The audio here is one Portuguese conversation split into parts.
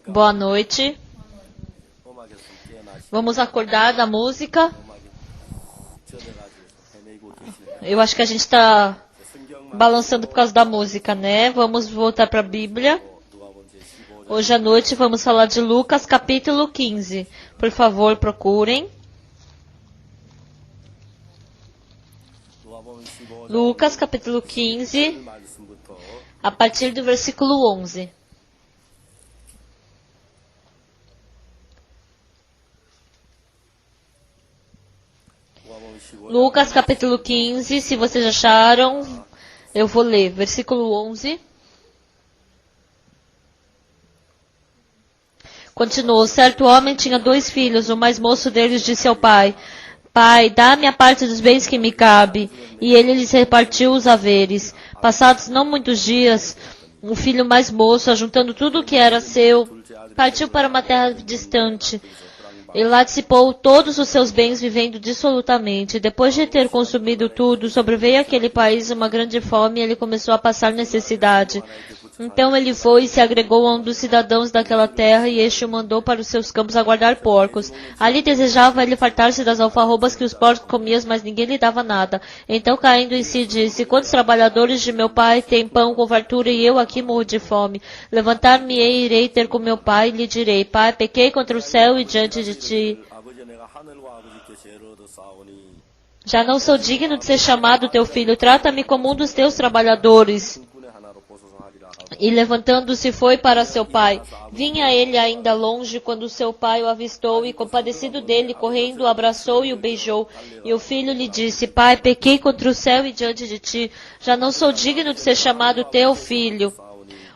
Boa noite. Vamos acordar da música. Eu acho que a gente está balançando por causa da música, né? Vamos voltar para a Bíblia. Hoje à noite vamos falar de Lucas capítulo 15. Por favor, procurem. Lucas capítulo 15, a partir do versículo 11. Lucas capítulo 15, se vocês acharam, eu vou ler. Versículo 11. Continuou, certo homem tinha 2 filhos, o mais moço deles disse ao pai, Pai, dá-me a parte dos bens que me cabe. E ele lhes repartiu os haveres. Passados não muitos dias, o filho mais moço, ajuntando tudo o que era seu, partiu para uma terra distante. E lá dissipou todos os seus bens, vivendo dissolutamente. Depois de ter consumido tudo, sobreveio àquele país uma grande fome e ele começou a passar necessidade. Então ele foi e se agregou a um dos cidadãos daquela terra, e este o mandou para os seus campos a guardar porcos. Ali desejava ele fartar-se das alfarrobas que os porcos comiam, mas ninguém lhe dava nada. Então, caindo em si, disse, quantos trabalhadores de meu pai têm pão com fartura, e eu aqui morro de fome? Levantar-me-ei e irei ter com meu pai, e lhe direi, Pai, pequei contra o céu e diante de ti. Já não sou digno de ser chamado teu filho, trata-me como um dos teus trabalhadores. E levantando-se foi para seu pai. Vinha ele ainda longe quando seu pai o avistou e, compadecido dele, correndo, o abraçou e o beijou. E o filho lhe disse, Pai, pequei contra o céu e diante de ti. Já não sou digno de ser chamado teu filho.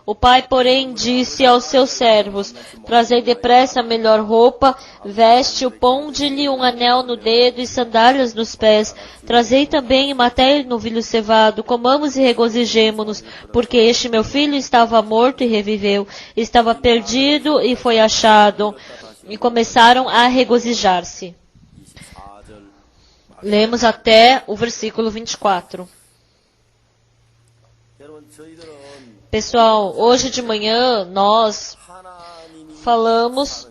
O pai, porém, disse aos seus servos, trazei depressa a melhor roupa, veste-o, ponde-lhe um anel no dedo e sandálias nos pés. Trazei também e matei novilho cevado, comamos e regozijemo-nos, porque este meu filho estava morto e reviveu, estava perdido e foi achado. E começaram a regozijar-se. Lemos até o versículo 24. Pessoal, hoje de manhã nós falamos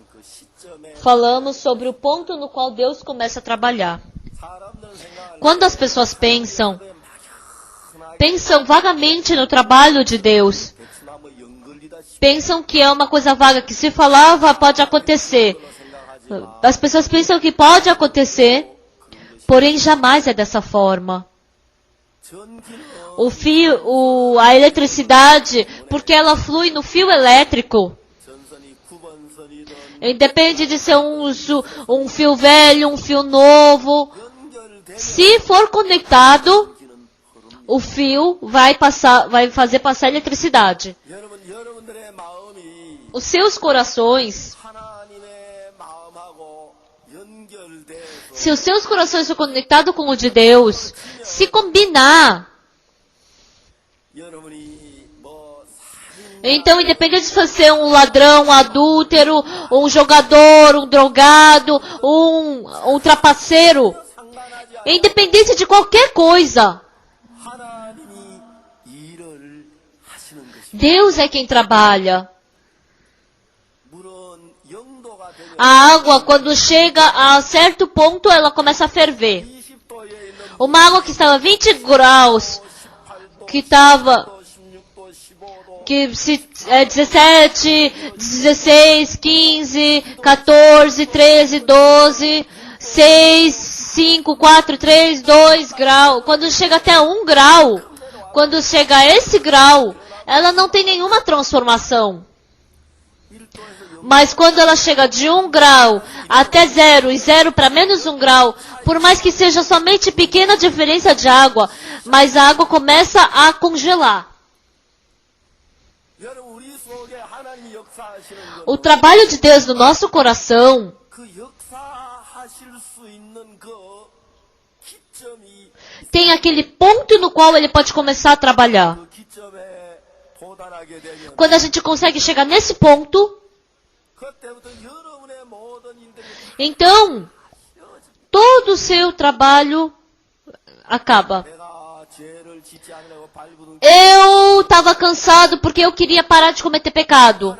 sobre o ponto no qual Deus começa a trabalhar. Quando as pessoas pensam vagamente no trabalho de Deus, pensam que é uma coisa vaga, que se falava pode acontecer. As pessoas pensam que pode acontecer, porém jamais é dessa forma. A eletricidade, porque ela flui no fio elétrico. Independe de ser um fio velho, um fio novo. Se for conectado, o fio vai fazer passar eletricidade. Os seus corações, se os seus corações são conectados com o de Deus, se combinar, então, independente de você ser um ladrão, um adúltero, um jogador, um drogado, um trapaceiro, independente de qualquer coisa, Deus é quem trabalha. A água, quando chega a certo ponto, ela começa a ferver. Uma água que estava 20 graus, que 17, 16, 15, 14, 13, 12, 6, 5, 4, 3, 2 graus. Quando chega até 1 grau, quando chega a esse grau, ela não tem nenhuma transformação. Mas quando ela chega de 1 grau até 0 e 0 para menos 1 grau, por mais que seja somente pequena diferença de água, mas a água começa a congelar. O trabalho de Deus no nosso coração tem aquele ponto no qual ele pode começar a trabalhar. Quando a gente consegue chegar nesse ponto, então todo o seu trabalho acaba. Eu estava cansado porque eu queria parar de cometer pecado.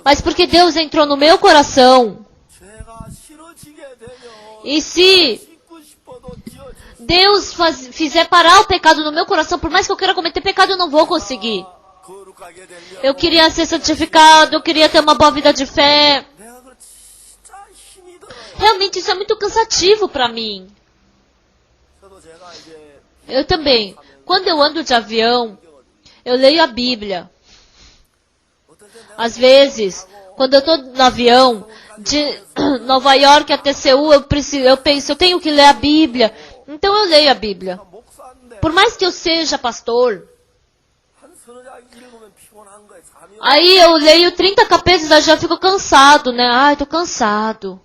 Mas porque Deus entrou no meu coração. 죄가 싫어지게 되면 E se 씻고 싶어도 지어질 수 Deus fizer parar o pecado no meu coração, por mais que eu queira cometer pecado, eu não vou conseguir. 거룩하게 되면 Eu queria ser santificado, eu queria ter uma boa vida de fé. 내가 그 진짜 힘이 들어요. Realmente isso é muito cansativo para mim. 저도 제가 이제 Eu também. Quando eu ando de avião, eu leio a Bíblia. 어떨 때 내가 Às vezes, quando eu estou no avião de Nova York até Seul, eu penso, eu tenho que ler a Bíblia. Então eu leio a Bíblia. 목사인데 Por mais que eu seja pastor, 한 서너 장 읽으면 피곤한 거예요. 잠이 aí eu leio 30 capítulos e já fico cansado, né? Ai, tô cansado.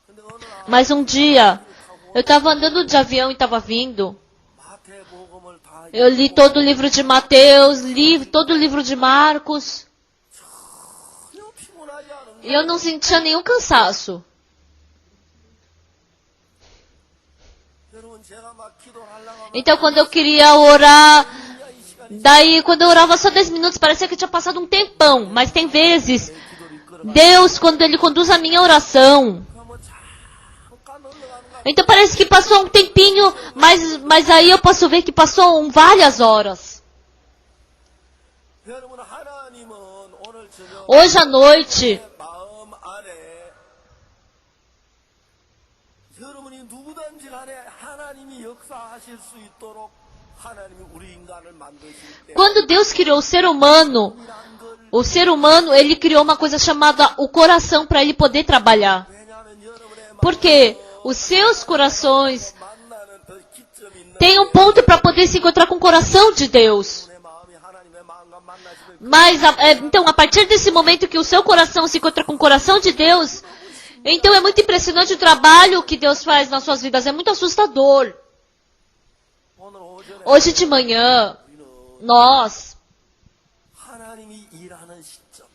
근데 어느 날 Mas um dia, eu estava andando de avião e estava vindo. 마태복음을 다 Eu li todo o livro de Mateus, li todo o livro de Marcos. 전혀 피곤하지 않은 E eu não sentia nenhum cansaço. 여러분 제가 막 기도를 하려고 하면 Então quando eu queria orar, daí quando eu orava só 10 minutos, parecia que tinha passado um tempão. Mas tem vezes, 기도를 이끌어 Deus, quando Ele conduz a minha oração, 그러면 잠깐 흘러가는 거야. então parece que passou um tempinho, mas aí eu posso ver que passou várias horas. 여러분 하나님은 오늘 저녁 Hoje à noite, 마음 안에 여러분이 누구든지 간에 하나님이 역사하실 수 있도록 하나님이 우리 인간을 만드실 때 quando Deus criou o ser humano, Ele criou uma coisa chamada o coração para Ele poder trabalhar. 왜냐하면 여러분의 Porque os seus corações 만나는 그 기점이 있는 têm um ponto para poder se encontrar com o coração de Deus. 내 마음이 하나님의 마음과 만나시면 Mas, então, a partir desse momento que o seu coração se encontra com o coração de Deus, então é muito impressionante o trabalho que Deus faz nas suas vidas. É muito assustador. 오늘 오전에 Hoje de manhã, 우리는 nós, 하나님이 일하는 시점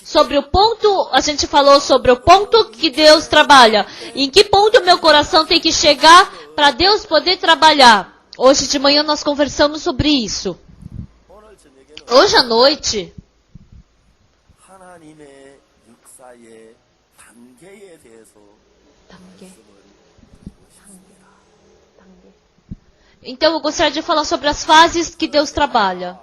sobre o ponto, a gente falou sobre o ponto que Deus trabalha. Em que ponto o meu coração tem que chegar para Deus poder trabalhar. Hoje de manhã nós conversamos sobre isso. 오늘 저녁에는 Hoje à noite, 하나님의 역사의 단계에 대해서 então eu gostaria de falar sobre as fases que Deus trabalha.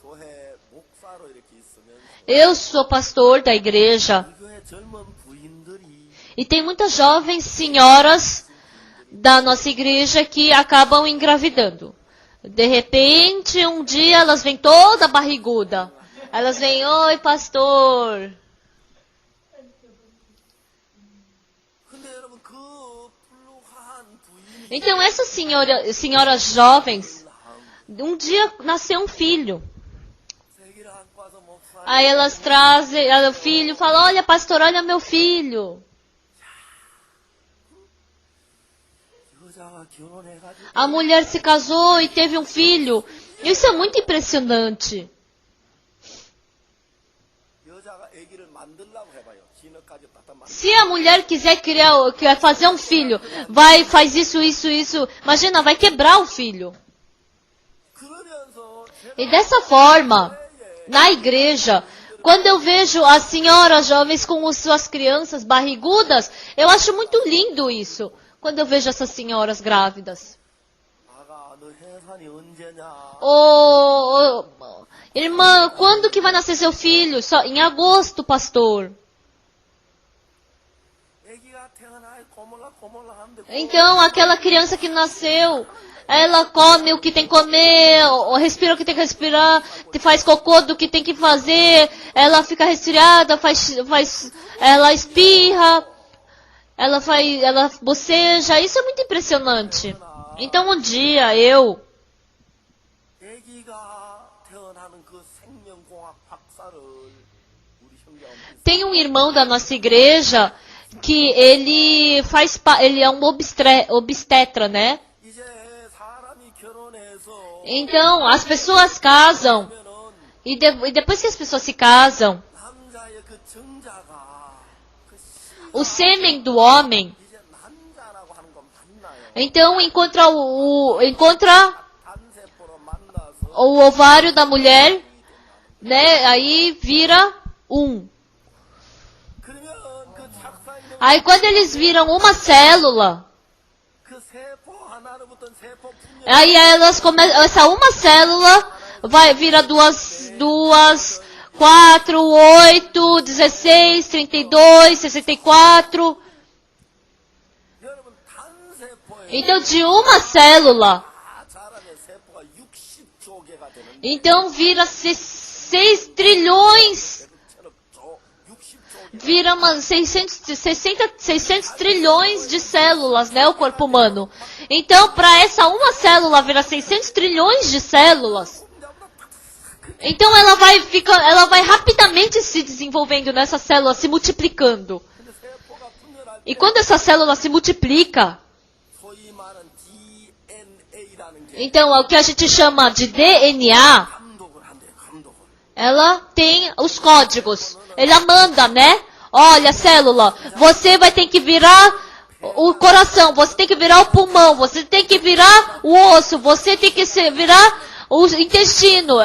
교회 목사로 이렇게 있으면 Eu sou pastor da igreja 우리 교회 젊은 부인들이 e tem muitas jovens senhoras da nossa igreja que acabam engravidando. De repente, um dia elas vêm toda barriguda. Elas vêm, oi pastor. 근데 여러분 그 불루한 부인이 Então essas senhoras jovens, um dia nasceu um filho. 세기를 안고 와서 목사 Aí elas trazem o filho e falam, olha pastor, olha meu filho. 여자가 결혼해가지고 A mulher se casou e teve um filho. Isso é muito impressionante. 여자가 아기를 만들려고 해봐요. 진흙까지 갖다 만. Se a mulher quiser quer fazer um filho, faz isso. Imagina, vai quebrar o filho. 그러면서 E dessa forma, na igreja, quando eu vejo as senhoras jovens com as suas crianças barrigudas, eu acho muito lindo isso. Quando eu vejo essas senhoras grávidas. 아가 너 해산이 언제냐? Irmã, quando que vai nascer seu filho? Só em agosto, pastor. 아기가 태어나 고물락고물락한데 Então, aquela criança que nasceu, ela come o que tem que comer, ou respira o que tem que respirar, faz cocô do que tem que fazer, ela fica resfriada, ela espirra, ela boceja. Isso é muito impressionante. Então, um dia 아기가 태어나는 그 생명공학 박사를 우리 형제가 tem um irmão da nossa igreja que ele é um obstetra, né? 이제 사람이 결혼해서 Então, as pessoas casam, 그러면은 e depois que as pessoas se casam, 남자의 그 정자가 그 o sêmen do homem, 이제 난자라고 하는 거 만나요. então encontra 단세포로 만나서 o ovário da mulher, né? Aí vira um. 그러면 그 작사이는 Aí quando eles viram uma célula, 그 세포 하나로부터 세포 분열 aí elas começam, essa uma célula vai vira 2, 4, 8, 16, 32, 64. 여러분 단 세포에 Então de uma célula, 다 자라면 세포가 60조 개가 되는 então vira 6 trilhões, 천억 조 60조 개. vira umas 600 trilhões de células, né, o corpo humano. Então para essa uma célula virar 600 trilhões de células, então ela vai rapidamente se desenvolvendo nessa célula, se multiplicando. 근데 세포가 분열할 E quando essa célula se multiplica, 소위 말하는 DNA라는 게 então o que a gente chama de DNA, 감독을 한대요. 감독을. ela tem os códigos. Ela manda, né? Olha, célula, você vai ter que virar o coração, você tem que virar o pulmão, você tem que virar o osso, você tem que virar o intestino.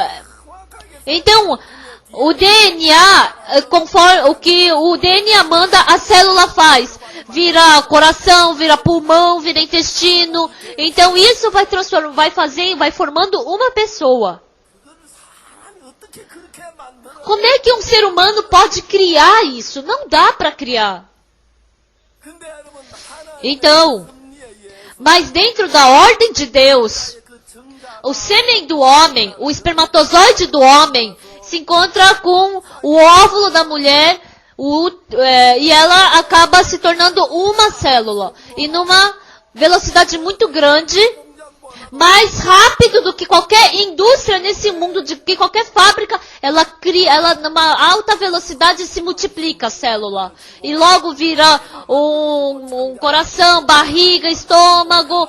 Então, o DNA, conforme o que o DNA manda, a célula faz. Vira coração, vira pulmão, vira intestino. Então, isso vai transformando, vai formando uma pessoa. 그거를 사람이 어떻게 그렇게 만들어? Como é que um ser humano pode criar isso? Não dá para criar. 근데 여러분 하나님의 Então, 섭리에 의해서 mas dentro da ordem de Deus, 그 정자가 o sêmen do homem, o espermatozoide do homem, se encontra com o óvulo da mulher e ela acaba se tornando uma célula. E numa velocidade muito grande, mais rápido do que qualquer indústria nesse mundo, de que qualquer fábrica, ela numa alta velocidade se multiplica a célula. E logo vira um coração, barriga, estômago,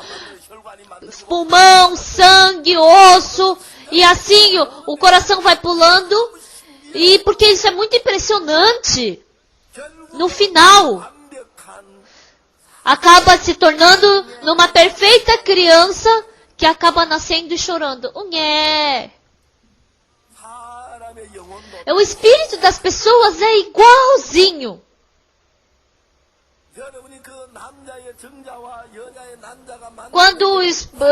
혈관이 만들어 pulmão, sangue, osso, e assim o coração vai pulando, e porque isso é muito impressionante, no final, 완벽한 acaba se tornando numa perfeita criança que acaba nascendo e chorando. Unhé. 사람의 영혼도 O espírito das pessoas é igualzinho. 여러분이 그 남자의 정자와 여자의 난자가 만나 Quando o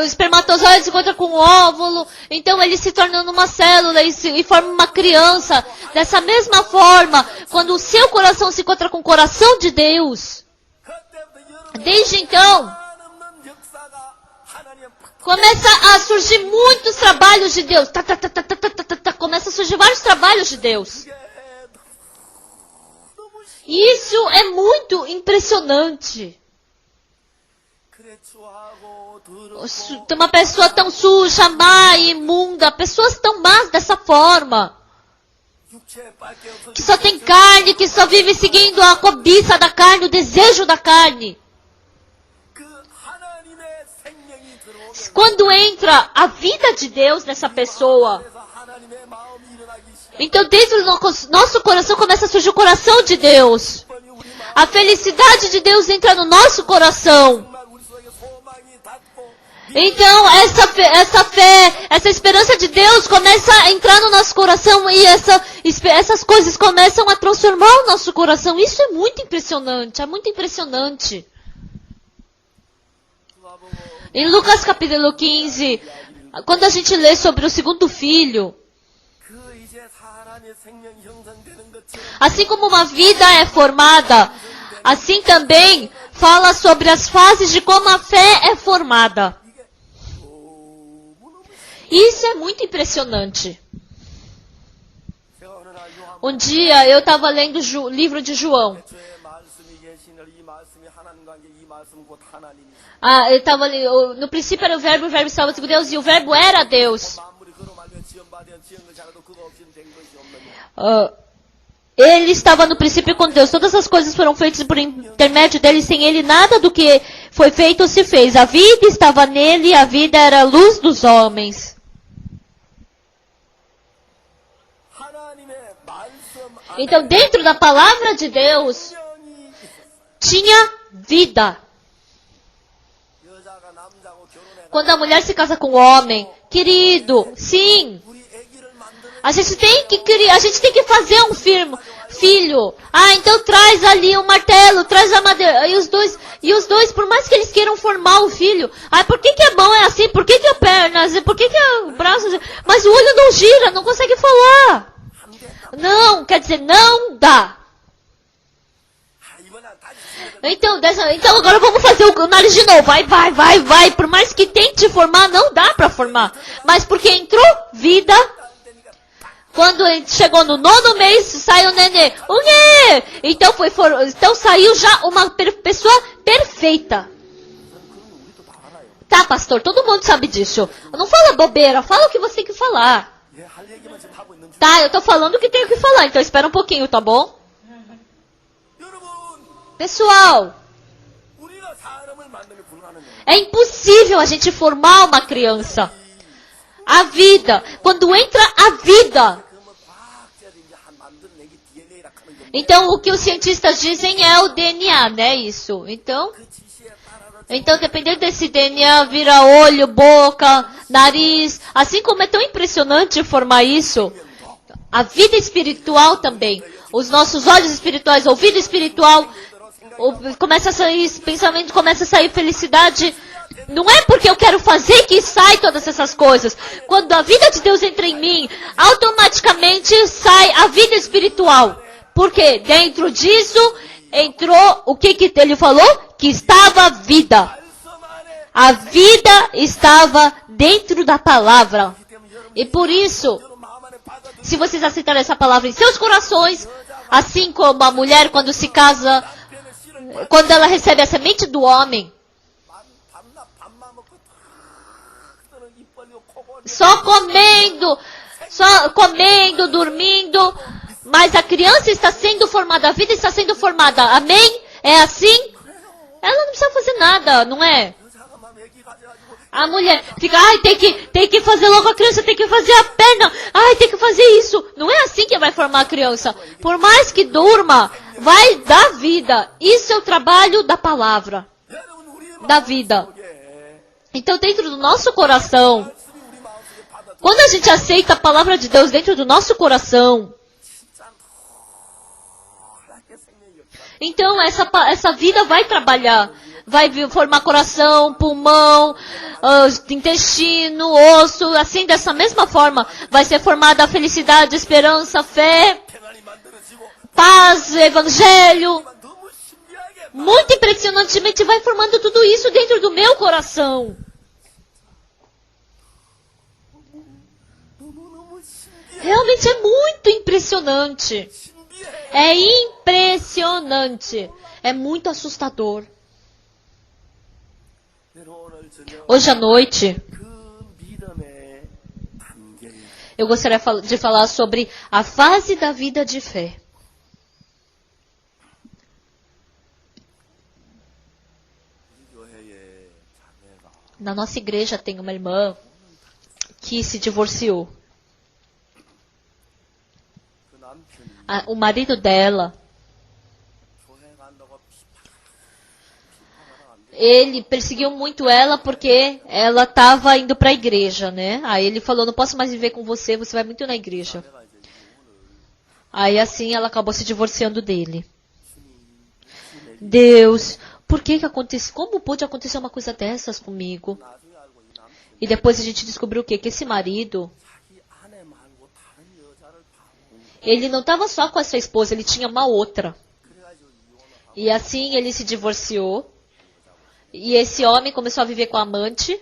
espermatozoide se encontra com o óvulo, então ele se torna numa célula e forma uma criança. Dessa mesma forma, quando o seu coração se encontra com o coração de Deus, 그때부터 여러분 desde então, 한없는 역사가 하나님의 começa a surgir muitos trabalhos de Deus. Começa a surgir vários trabalhos de Deus. 그게 Isso é muito impressionante. 그래 추하고 더럽고 Uma pessoa tão suja, má e imunda, pessoas tão más dessa forma, 육체밖에 없어 que só tem carne, que só vive seguindo a cobiça da carne, o desejo da carne. 그 하나님의 생명이 들어오면 Quando entra a vida de Deus nessa pessoa, 그래서 하나님의 마음이 일어나기 시작. então dentro do nosso coração começa a surgir o coração de Deus. 우리 마음 A felicidade de Deus entra no nosso coração. 정말 우리 속에 소망이 닿고 Então, essa esperança de Deus começa a entrar no nosso coração e essas coisas começam a transformar o nosso coração. Isso é muito impressionante, é muito impressionante. Em Lucas capítulo 15, quando a gente lê sobre o segundo filho, 그 이제 사람의 생명 형성되는 것처럼 assim como uma vida é formada, assim também fala sobre as fases de como a fé é formada. Isso é muito impressionante. 제가 어느 날 요한 Um dia eu estava lendo o livro de João. 주의 말씀이 계시늘 이 말씀이 하나님과 함께 이 말씀 곧 하나님이 Ele estava ali, no princípio era o verbo estava com Deus e o verbo era Deus. 만물이 그로 말며 지연받은 지은 것이 하나도 그거 없이는 된 것이 없느냐. Ele estava no princípio com Deus. Todas as coisas foram feitas por intermédio dele. Sem ele, nada do que foi feito se fez. A vida estava nele e a vida era a luz dos homens. 하나님의 말씀 Então, dentro da palavra de Deus, 안에 tinha vida. 여자가 남자고 결혼해 Quando a mulher se casa com o homem, querido, sim, 우리 아기를 만드는 a gente tem que criar, a gente tem que fazer um filho. filho. Ah, então traz ali o martelo, traz a madeira. E os dois, por mais que eles queiram formar o filho, ah, por que a mão é assim? Por que a perna? Por que o braço? Mas o olho não gira, não consegue falar. Não, quer dizer, não dá. Então agora vamos fazer o nariz de novo. Vai. Por mais que tente formar, não dá pra formar. Mas porque entrou vida. Quando chegou no 9º mês, saiu o nenê. O nenê! Então saiu já uma pessoa perfeita. Tá, pastor, todo mundo sabe disso. Não fala bobeira, fala o que você tem que falar. Tá, eu tô falando o que tenho que falar, então espera um pouquinho, tá bom? Pessoal, é impossível a gente formar uma criança. A vida, quando entra a vida. Então, o que os cientistas dizem é o DNA, né? Isso. Então, dependendo desse DNA, vira olho, boca, nariz. Assim como é tão impressionante formar isso, a vida espiritual também. Os nossos olhos espirituais, ouvido espiritual, começa a sair pensamento, começa a sair felicidade. Não é porque eu quero fazer que sai todas essas coisas. Quando a vida de Deus entra em mim, automaticamente sai a vida espiritual. Porque dentro disso entrou o que ele falou? Que estava vida. A vida estava dentro da palavra. E por isso, se vocês aceitarem essa palavra em seus corações, assim como a mulher quando se casa, quando ela recebe a semente do homem, só comendo, dormindo, mas a criança está sendo formada, a vida está sendo formada. Amém? É assim? Ela não precisa fazer nada, não é? A mulher fica, tem que fazer logo a criança, tem que fazer a perna, tem que fazer isso. Não é assim que vai formar a criança. Por mais que durma, vai dar vida. Isso é o trabalho da palavra, da vida. Então, dentro do nosso coração, quando a gente aceita a palavra de Deus dentro do nosso coração, então essa vida vai trabalhar. Vai formar coração, pulmão, intestino, osso, assim dessa mesma forma. Vai ser formada a felicidade, esperança, fé, paz, evangelho. Muito impressionantemente vai formando tudo isso dentro do meu coração. Realmente é muito impressionante. É impressionante. É muito assustador. Hoje à noite, eu gostaria de falar sobre a fase da vida de fé. Na nossa igreja tem uma irmã que se divorciou. O marido dela, ele perseguiu muito ela porque ela estava indo para a igreja, né? Aí ele falou, não posso mais viver com você, você vai muito na igreja. Aí assim ela acabou se divorciando dele. Deus, por que aconteceu? Como pôde acontecer uma coisa dessas comigo? E depois a gente descobriu o quê? Que esse marido, ele não estava só com essa esposa, ele tinha uma outra. E assim ele se divorciou. E esse homem começou a viver com a amante.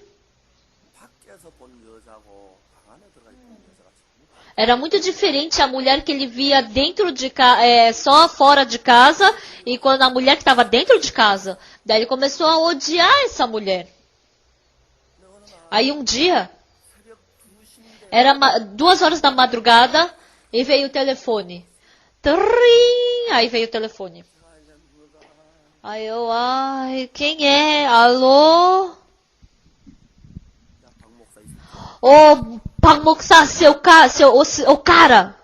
Era muito diferente a mulher que ele via dentro de casa, só fora de casa, e quando a mulher que estava dentro de casa. Daí ele começou a odiar essa mulher. Aí um dia, era 2 horas da madrugada, e veio o telefone. Trim! Aí veio o telefone. Aí eu, quem é? Alô? Ô, Pangmoksa, o cara.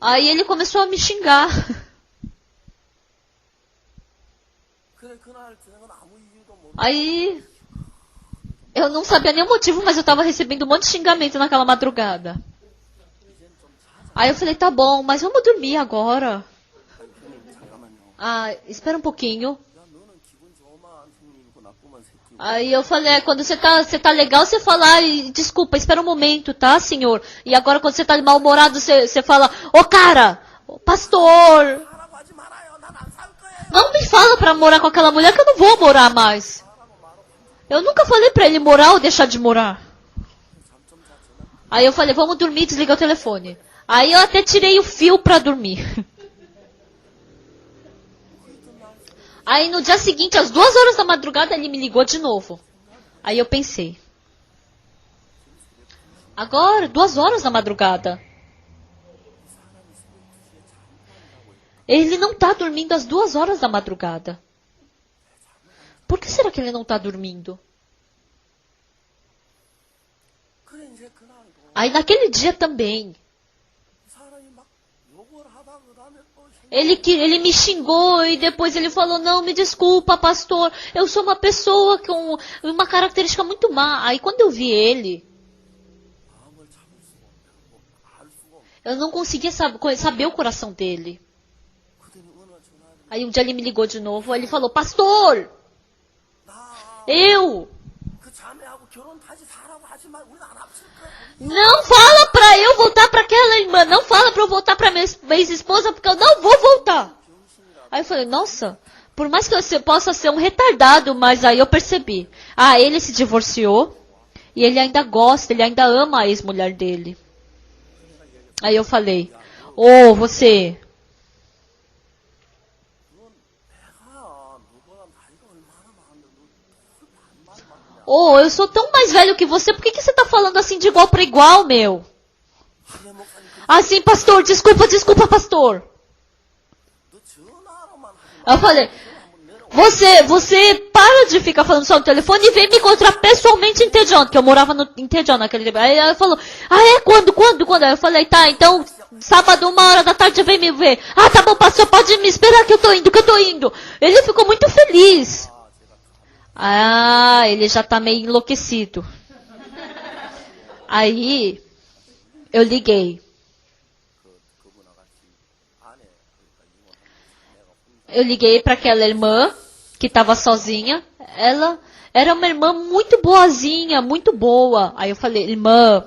Aí ele começou a me xingar. Aí, eu não sabia nem o motivo, mas eu estava recebendo um monte de xingamento naquela madrugada. Aí eu falei, tá bom, mas vamos dormir agora. Ah, espera um pouquinho. 야, 너는 기분 좋으면 형님이고 나쁘면 새끼고. Aí eu falei, quando você tá legal, você fala, ai, desculpa, espera um momento, tá, senhor? E agora quando você tá mal-humorado, você fala, ô cara, ô pastor, 하라고 하지 말아요. 난 안 살 거예요. não me fala pra morar com aquela mulher que eu não vou morar mais. Eu nunca falei pra ele morar ou deixar de morar. Aí eu falei, vamos dormir, desliga o telefone. Aí eu até tirei o fio pra dormir. Aí no dia seguinte, às 2 horas da madrugada, ele me ligou de novo. Aí eu pensei. Agora, 2 horas da madrugada. Ele não tá dormindo às 2 horas da madrugada. Por que será que ele não tá dormindo? 그래 이제 그날도 Aí naquele dia também. 이 사람이 막 욕을 하다 그다음에 또 형- Ele me xingou e depois ele falou, não, me desculpa, pastor, eu sou uma pessoa com uma característica muito má. Aí quando eu vi ele, 마음을 참을 수가 없고 알 수가 없고. eu não conseguia saber o coração dele. 그더니 어느 날 전화를 Aí um dia ele me ligou de novo, aí ele falou, pastor, 나 eu, 그 자매하고 결혼 다시 사라고 하지 말고 우리는 안 합칠 거야. não fala pra eu voltar pra aquela irmã, não fala pra eu voltar pra minha ex-esposa, porque eu não vou voltar. Aí eu falei, nossa, por mais que eu possa ser um retardado, mas aí eu percebi. Ah, ele se divorciou e ele ainda gosta, ele ainda ama a ex-mulher dele. Aí eu falei, ô, você, 내가 너보다 나이가 얼마나 많은데 너 반말만 하냐. ô, eu sou tão mais velho que você, por que você tá falando assim de igual pra igual, meu? 하네 목사님 그 Assim, pastor, desculpa, pastor. 너 전화로만 하지 Aí eu falei, você para de ficar falando só no telefone e vem me encontrar pessoalmente em Tejon, que eu morava em Tejon naquele tempo. Aí ela falou, ah é? Quando? Aí eu falei, tá, então, sábado, 1 hora da tarde, vem me ver. Ah, tá bom, pastor, pode me esperar que eu tô indo. Ele ficou muito feliz. Ah, ele já tá meio enlouquecido. Aí, eu liguei. 그분과 같이 아내 그러니까 이혼한 자매가 혼자 Eu liguei para aquela irmã que estava sozinha. Ela era uma irmã muito boazinha, muito boa. Aí eu falei, irmã,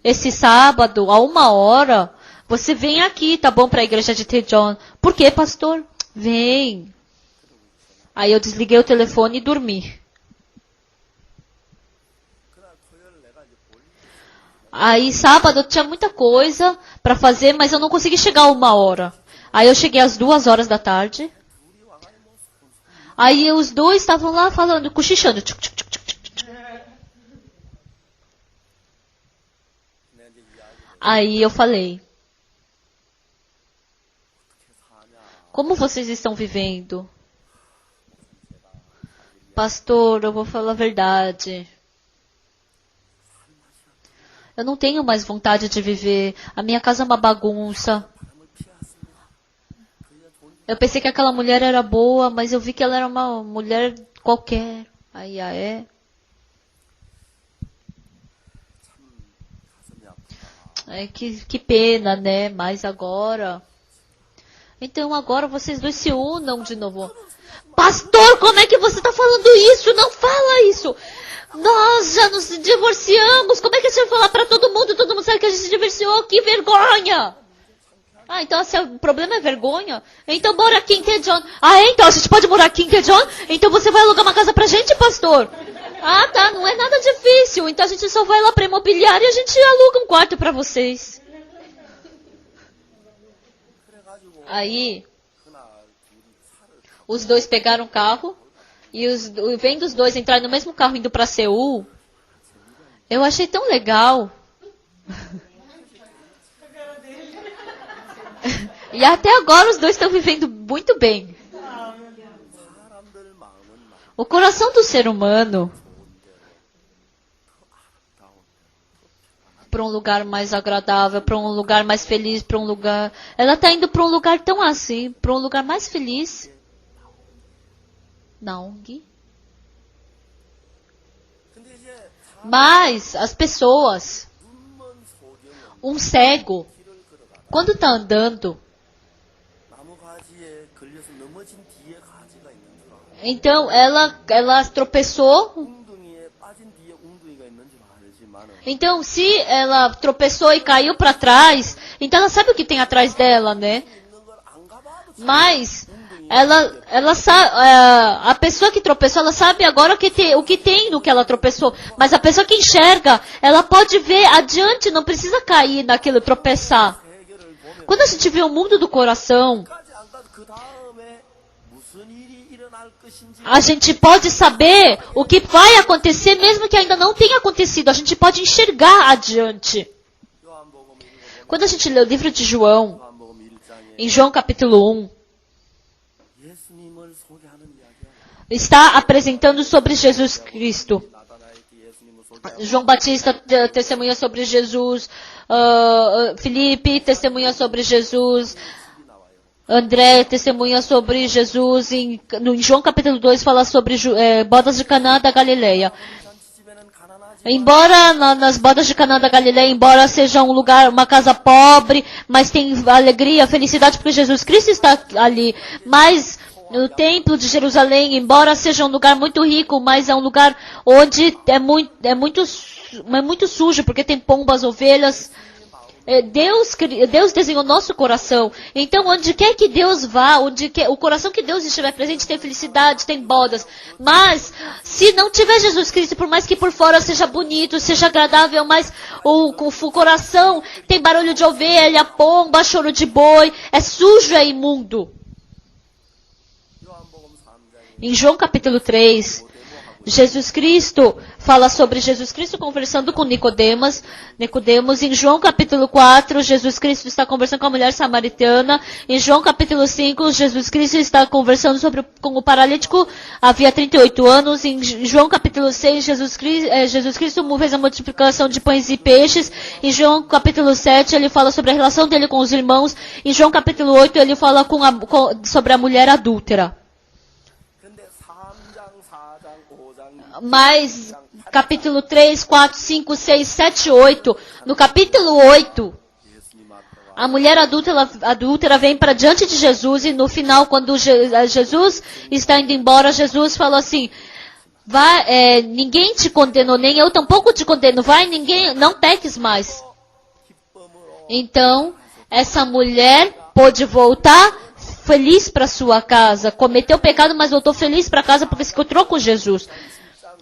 esse sábado, a 1 hora, você vem aqui, tá bom, para a igreja de Tejon. Por quê, pastor? Vem. Aí eu desliguei o telefone e dormi. 그날 토요일 내가 이제 볼 Aí sábado eu tinha muita coisa para fazer, mas eu não consegui chegar a 1 hora. Aí eu cheguei às 2 horas da tarde. Aí os dois estavam lá falando, cochichando. Tchuc, tchuc, tchuc, tchuc, tchuc, tchuc. 내가 이제 이야기를 Aí eu falei, 어떻게 사냐. como vocês estão vivendo? Pastor, eu vou falar a verdade. Eu não tenho mais vontade de viver. A minha casa é uma bagunça. 바람을 피웠습니다. 그녀 돈 Eu pensei que aquela mulher era boa, mas eu vi que ela era uma mulher qualquer. Aí, é. 참 가슴이 아프다. É que pena, né? Mas agora. Então agora vocês dois se unam de novo. Pastor, como é que você está falando isso? Não fala isso. Nós já nos divorciamos. Como é que você vai falar para todo mundo? Todo mundo sabe que a gente se divorciou. Que vergonha. Ah, então se o problema é vergonha? Então bora aqui em Tejon. Ah, então a gente pode morar aqui em Tejon? Então você vai alugar uma casa pra gente, pastor? Ah, tá, não é nada difícil. Então a gente só vai lá pra imobiliária e a gente aluga um quarto pra vocês. 그래가지고 Aí, 그날 둘이 차를 타고 os dois pegaram o carro e vendo os dois entrarem no mesmo carro indo pra Seul, eu achei tão legal. E até agora os dois estão vivendo muito bem. 사람들 마음은 막 O coração do ser humano, para um lugar mais agradável, para um lugar mais feliz, para um lugar... Ela está indo para um lugar tão assim, para um lugar mais feliz. Na ONG. 근데 이제 Mas as pessoas, 눈먼 소경은 um cego, 길을 quando está andando, 나무 가지에 걸려서 넘어진 뒤에 가지가 있는지라. então ela tropeçou. 웅둥이에 빠진 뒤에 웅둥이가 있는지 알지만은 Então, se ela tropeçou e caiu para trás, então ela sabe o que tem atrás dela, né? 있는 걸 안 가봐도 Mas ela sabe, a pessoa que tropeçou, ela sabe agora o que tem no que ela tropeçou. Mas a pessoa que enxerga, ela pode ver adiante, não precisa cair naquilo, tropeçar. 세계를 보면 Quando a gente vê o mundo do coração, 까지 안 가도 그 다음에 무슨 일이 일어날 것인지 a gente pode saber o que vai acontecer, mesmo que ainda não tenha acontecido. A gente pode enxergar adiante. 요한복음 읽어보면 Quando a gente lê o livro de João, 요한복음 1장에 em João capítulo 1, 예수님을 소개하는 이야기야. está apresentando sobre Jesus Cristo. 나다나에게 예수님을 소개하고 João Batista testemunha sobre Jesus, Felipe testemunha sobre Jesus, André testemunha sobre Jesus, em João capítulo 2 fala sobre bodas de Caná da Galileia. 잔치집에는 가난하지 Embora nas bodas de Caná da Galileia, embora seja um lugar, uma casa pobre, mas tem alegria, felicidade, porque Jesus Cristo está ali. Mas no templo de Jerusalém, embora seja um lugar muito rico, mas é um lugar onde é muito sujo, porque tem pombas, ovelhas. Deus desenhou nosso coração. Então, onde quer que Deus vá, o coração que Deus estiver presente tem felicidade, tem bodas. Mas, se não tiver Jesus Cristo, por mais que por fora seja bonito, seja agradável, mas o coração tem barulho de ovelha, pomba, choro de boi, é sujo, é imundo. 요한복음 3장에 Em João capítulo 3, Jesus Cristo fala sobre Jesus Cristo conversando com Nicodemos. Em João capítulo 4, Jesus Cristo está conversando com a mulher samaritana. Em João capítulo 5, Jesus Cristo está conversando com o paralítico havia 38 anos. Em João capítulo 6, Jesus Cristo fez a multiplicação de pães e peixes. Em João capítulo 7, ele fala sobre a relação dele com os irmãos. Em João capítulo 8, ele fala sobre a mulher adúltera. 근데 3장, 4장, 5장 Mas, capítulo 3, 4, 5, 6, 7, 8. No capítulo 8, 예수님 앞에 와 a mulher adúltera vem para diante de Jesus e no final, quando Jesus está indo embora, Jesus falou assim, ninguém te condenou, nem eu tampouco te condeno, vai, não peques mais. 기쁨으로 Então, essa mulher pôde voltar feliz para sua casa. Cometeu pecado, mas voltou feliz para casa porque se encontrou com Jesus.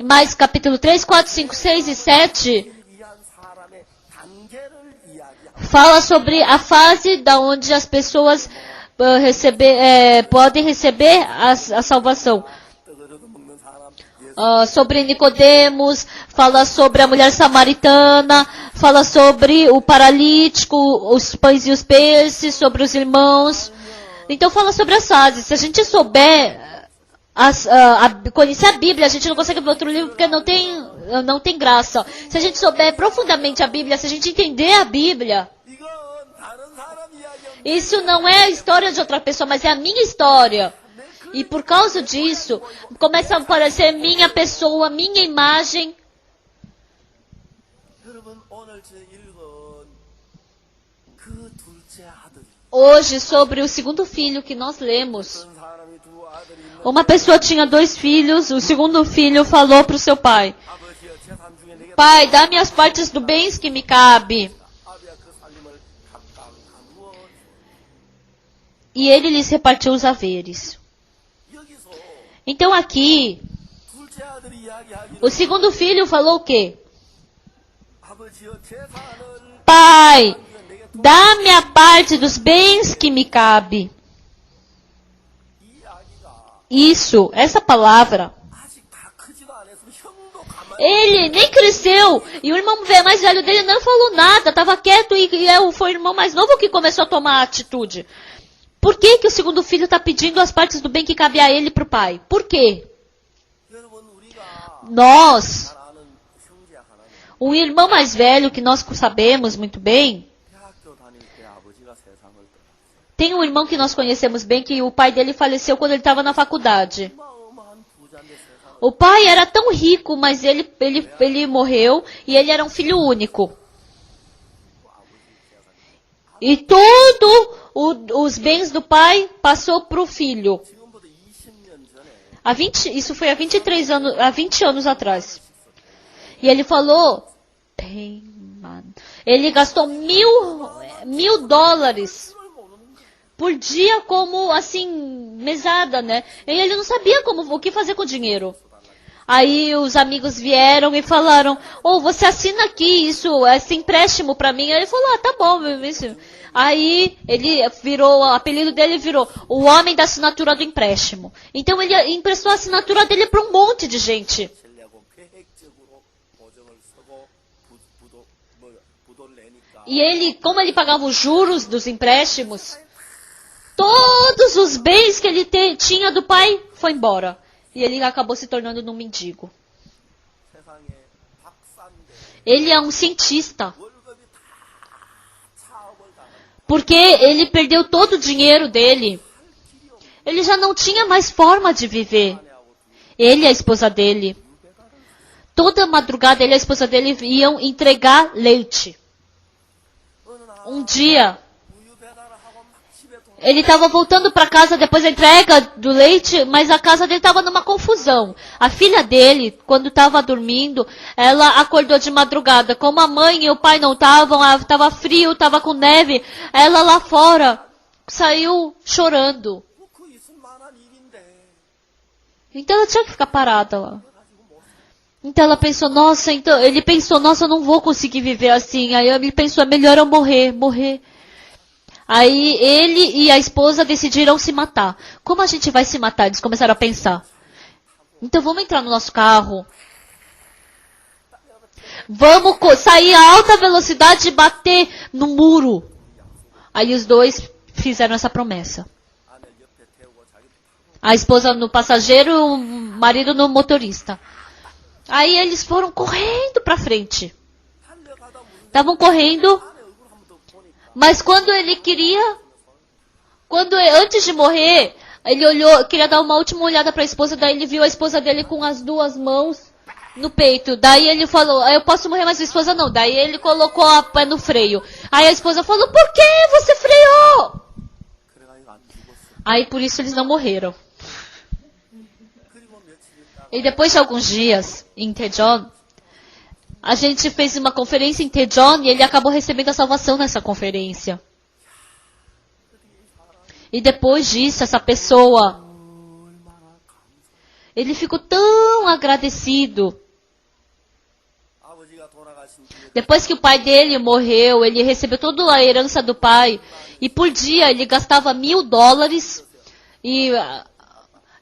Mas capítulo 3, 4, 5, 6 e 7 위한 사람의 단계를 이야기하고 fala sobre a fase da onde as pessoas podem receber a salvação. 떠들어도 먹는 사람 Sobre Nicodemos, fala sobre a mulher samaritana, fala sobre o paralítico, os pães e os peixes, sobre os irmãos. Então fala sobre as fases. Se a gente souber conhecer a Bíblia, a gente não consegue ver outro livro porque não tem graça. Se a gente souber profundamente a Bíblia, se a gente entender a Bíblia, 이건 다른 사람 이야기였는데 isso não é a história de outra pessoa, mas é a minha história. E por causa disso, começa a aparecer minha pessoa, minha imagem. 여러분 오늘 제 읽은 그 둘째 아들이 Hoje, sobre o segundo filho que nós lemos. 어떤 사람이 두 아들이 있는 Uma pessoa tinha 2 filhos, o segundo filho falou para o seu pai, 아버지여 재산 중에 내게 pai, dá-me as partes do bens que me cabe. 아비야 그 살림을 각각 나누어 E ele lhes repartiu os haveres. 여기서 Então aqui, 둘째 아들이 이야기하기를 o segundo filho falou o quê? 아버지여 재산을 Pai, dá-me a parte dos bens que me cabe. 이 이야기가 Isso, essa palavra, 아직 다 크지도 않았으면 형도 가만히 ele nem cresceu. E o irmão mais velho dele não falou nada, estava quieto e foi o irmão mais novo que começou a tomar a atitude. Por que que o segundo filho está pedindo as partes do bem que cabe a ele para o pai? Por quê? 여러분 우리가 Nós, 잘 아는 형제 하나는 um irmão mais velho que nós sabemos muito bem, 대학교 다닐 때 아버지가 세상을 떠났어요. tem um irmão que nós conhecemos bem que o pai dele faleceu quando ele estava na faculdade. 어마어마한 부자인데 세상을 O pai era tão rico, mas ele morreu e ele era um filho único. E os bens do pai passou para o filho. 지금부터 20년 전에 Isso foi há 23 anos, há 20 anos atrás. E ele falou, ele gastou mil dólares por dia como, assim, mesada, né? E ele não sabia o que fazer com o dinheiro. Aí os amigos vieram e falaram, você assina aqui esse empréstimo pra mim. Aí ele falou, tá bom. Aí o apelido dele virou o homem da assinatura do empréstimo. Então ele emprestou a assinatura dele pra um monte de gente. sell려고 계획적으로 보증을 서고 부도를 내니까 E como ele pagava os juros dos empréstimos, todos os bens que ele tinha do pai foi embora. E ele acabou se tornando um mendigo. 세상에 박사인데 Ele é um cientista. 월급이 다 차업을 당한 Porque ele perdeu todo o dinheiro dele. Ele já não tinha mais forma de viver. Ele e a esposa dele. Toda madrugada ele e a esposa dele iam entregar leite. Um dia, 우유 배달을 하고 막 집에 돈 ele estava voltando para casa depois da entrega do leite, mas a casa dele estava numa confusão. A filha dele, quando estava dormindo, ela acordou de madrugada. Como a mãe e o pai não estavam, estava frio, estava com neve, ela lá fora saiu chorando. 그 있을 만한 일인데 Então ela tinha que ficar parada lá. Então ela pensou, ele pensou, eu não vou conseguir viver assim. Aí ele pensou, é melhor eu morrer. Aí ele e a esposa decidiram se matar. Como a gente vai se matar? Eles começaram a pensar. Então vamos entrar no nosso carro. Vamos sair a alta velocidade e bater no muro. Aí os dois fizeram essa promessa. 아내 옆에 태우고 자기 타고 A esposa no passageiro, o marido no motorista. Aí eles foram correndo pra frente. 달려가다 무슨 Estavam correndo, 아내 얼굴 한번 더 보니까 mas quando ele queria, antes de morrer, ele olhou, queria dar uma última olhada pra esposa, daí ele viu a esposa dele com as duas mãos no peito. Daí ele falou, eu posso morrer, mas a esposa não. Daí ele colocou a pé no freio. Aí a esposa falou, por que você freou? 그래가지고 안 죽었어. Aí por isso eles não morreram. 그리고 며칠 있다가 E depois de alguns dias, em Tejon, a gente fez uma conferência em Tejon e ele acabou recebendo a salvação nessa conferência. E depois disso, essa pessoa, ele ficou tão agradecido. 아버지가 돌아가신 뒤에 Depois que o pai dele morreu, ele recebeu toda a herança do pai. E por dia ele gastava $1.000.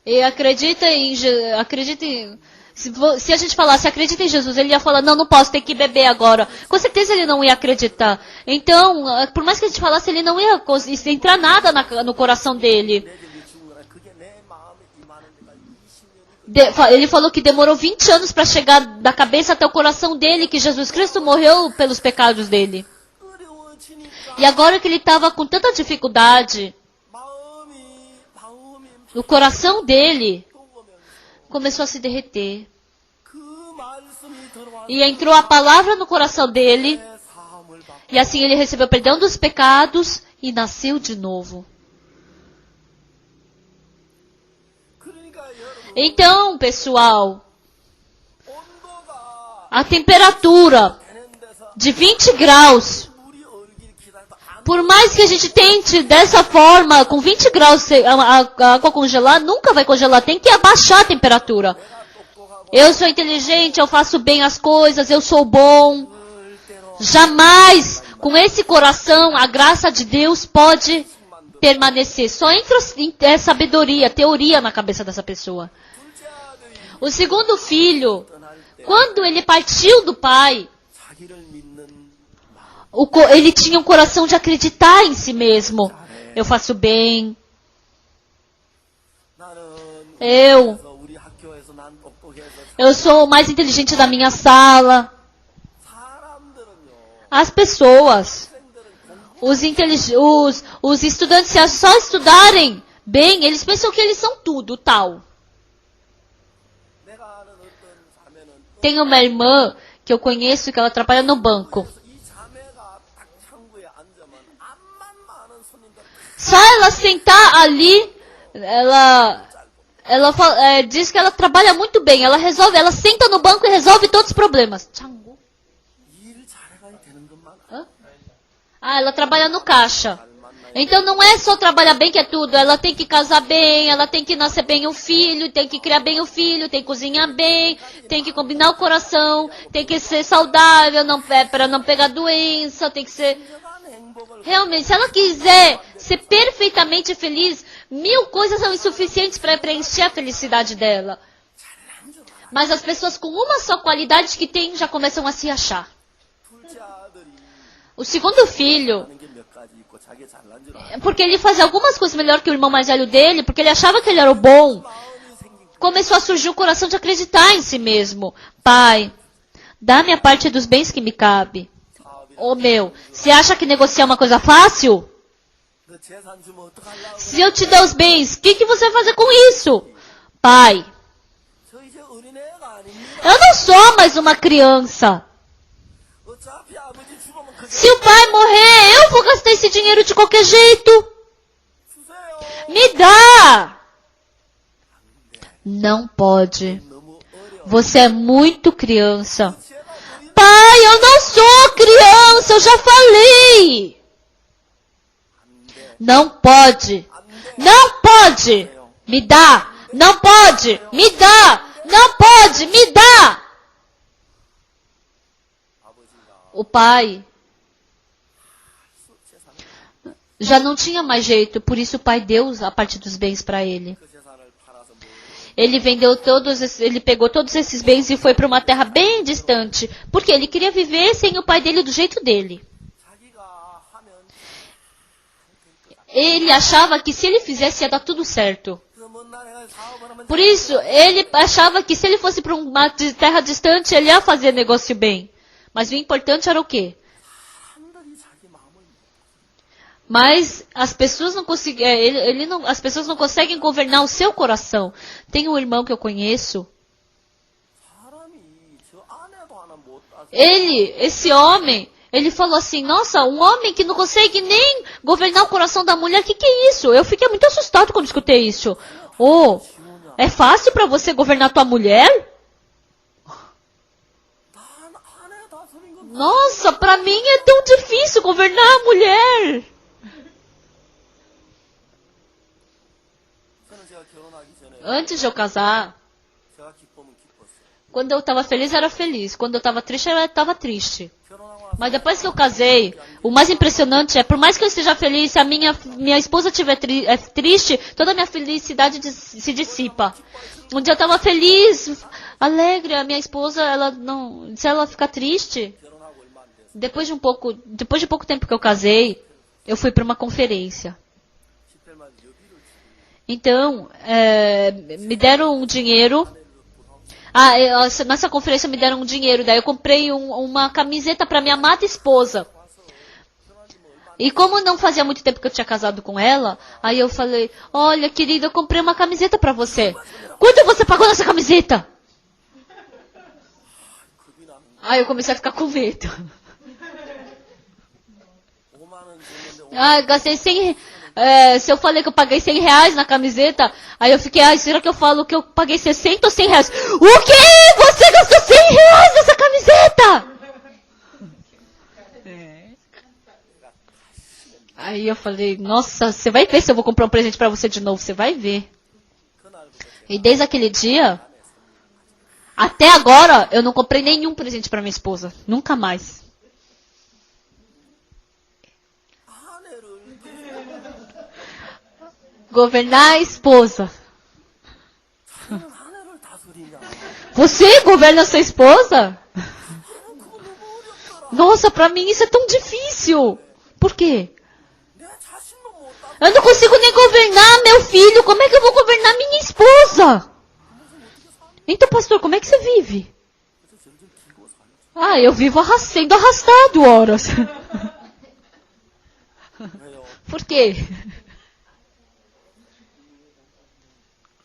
E acredita em se a gente falasse acredita em Jesus, ele ia falar, não posso, tem que beber agora. Com certeza ele não ia acreditar. Então, por mais que a gente falasse, ele não ia entrar nada no coração dele. 내 집이 죽은 거라 그게 내 마음에 임하는 데가 20년이 Ele falou que demorou 20 anos para chegar da cabeça até o coração dele, que Jesus Cristo morreu pelos pecados dele. 어려워지니까 E agora que ele estava com tanta dificuldade, 마음이 o coração dele 뜨거우면서 começou a se derreter. 그 말씀이 들어와서 E entrou a palavra no coração dele, 내 사함을 받고 e assim ele recebeu perdão dos pecados e nasceu de novo. 그러니까 여러분 Então, pessoal, 온도가 a temperatura 되는 데서 de 20 graus, 물이 얼길 기다려도 안 por mais que a gente tente dessa forma, com 20 graus a água congelar, nunca vai congelar, tem que abaixar a temperatura. 똑똑하고 Eu sou inteligente, eu faço bem as coisas, eu sou bom. 절대로 Jamais, com esse coração, a graça de Deus pode permanecer. Só entra sabedoria, teoria na cabeça dessa pessoa. 둘째 아들이 O segundo filho, 떠날 때 quando ele partiu do pai, 자기를 믿는 마음 ele tinha um coração de acreditar em si mesmo. Eu faço bem, 나는 eu 우리 학교에서 난 똑똑해서 eu sou o mais inteligente da minha sala. 사람들은요 As pessoas, 학생들은 공부 os estudantes, se só estudarem bem, eles pensam que eles são tudo, tal. 내가 아는 어떤 자매는 Tem uma irmã que eu conheço que ela trabalha no banco. 이 자매가 딱 창구에 앉으면 Só ela sentar ali, diz que ela trabalha muito bem. Ela senta no banco e resolve todos os problemas. Changu. 일 잘해가야 되는 것만 Hã? Ah, ela trabalha no caixa. Então não é só trabalhar bem que é tudo. Ela tem que casar bem, ela tem que nascer bem o filho, tem que criar bem o filho, tem que cozinhar bem, tem que combinar o coração, tem que ser saudável, para não pegar doença, tem que ser... 진정한 행복을 Realmente, se ela quiser ser perfeitamente feliz, 1000 coisas são insuficientes para preencher a felicidade dela. Mas as pessoas com uma só qualidade que tem já começam a se achar. 둘째 아들이 O segundo filho, 하는 게 몇 가지 있고 자기 잘난 줄 porque ele fazia algumas coisas melhor que o irmão mais velho dele, porque ele achava que ele era o bom, 마음이 생긴 começou a surgir o coração de acreditar em si mesmo. Pai, dá-me a parte dos bens que me cabe. 사업이 Ô meu, você acha que negociar é uma coisa fácil? 너 재산 주면 어떡하려고 Se eu te der os bens, o que você vai fazer com isso? Pai, 저 이제 어린애가 아닙니다. eu não sou mais uma criança. 어차피 아버지 죽으면 그 Se o pai morrer, eu vou gastar esse dinheiro de qualquer jeito. 주세요. Me dá. Não pode. 너무 어려워. Você é muito criança. 제가 어린 Pai, eu não sou criança, eu já falei. Não pode. Não pode. Me dá. Não pode. Me dá. Não pode. Me dá. O pai já não tinha mais jeito, por isso o pai deu a parte dos bens para ele. 그 재산을 팔아서 뭐 Ele vendeu ele pegou todos esses bens e foi para uma terra bem distante, porque ele queria viver sem o pai dele do jeito dele. 자기가 하면 Ele achava que se ele fizesse ia dar tudo certo. 그 먼 나라에 사업을 하면 Por isso, ele achava que se ele fosse para uma terra distante, ele ia fazer negócio bem. Mas o importante era o quê? 사람들이 자기 마음을 Mas as pessoas não conseguem, as pessoas não conseguem governar o seu coração. Tem um irmão que eu conheço. 사람이 저 아내도 하나 못 따서 Esse homem, ele falou assim: nossa, um homem que não consegue nem governar o coração da mulher, que é isso? Eu fiquei muito assustado quando escutei isso. Oh, é fácil para você governar tua mulher? 난 아내 다스린 건 Nossa, para mim é tão difícil governar a mulher. 저는 제가 결혼하기 전에 Antes de eu casar, 제가 기쁘면 기뻤어요. quando eu estava feliz, era feliz. Quando eu estava triste, eu estava triste. 결혼하고 와서 Mas depois que eu casei, o mais impressionante é, por mais que eu esteja feliz, se a minha esposa estiver triste, toda a minha felicidade se dissipa. Um dia eu estava feliz, alegre, a minha esposa, se ela ficar triste, 결혼하고 얼마 안 돼서 depois de pouco tempo que eu casei, eu fui para uma conferência. 집들만 여비를 Então, me deram um dinheiro. Nessa conferência me deram um dinheiro. Daí eu comprei uma camiseta para minha amada esposa. E como não fazia muito tempo que eu tinha casado com ela, aí eu falei: olha, querida, eu comprei uma camiseta para você. Quanto você pagou nessa camiseta? 겁이 나는 Aí eu comecei a ficar com medo. 5만 원 줬는데 Ah, gastei 100. Se eu falei que eu paguei 100 reais na camiseta, aí eu fiquei: será que eu falo que eu paguei 60 ou 100 reais? O quê? Você gastou 100 reais nessa camiseta? Aí eu falei: nossa, você vai ver se eu vou comprar um presente pra você de novo, você vai ver. 그날부터 E desde aquele dia, até agora, eu não comprei nenhum presente pra minha esposa. Nunca mais. 아내를 Governar a esposa. 저는 아내를 다스리냐 Você governa a sua esposa? Nossa, pra mim isso é tão difícil. Por quê? 내 자신도 못 따. Eu não consigo nem governar meu filho. Como é que eu vou governar minha esposa? Então, pastor, como é que você vive? Eu vivo sendo arrastado horas. 왜요? Por quê?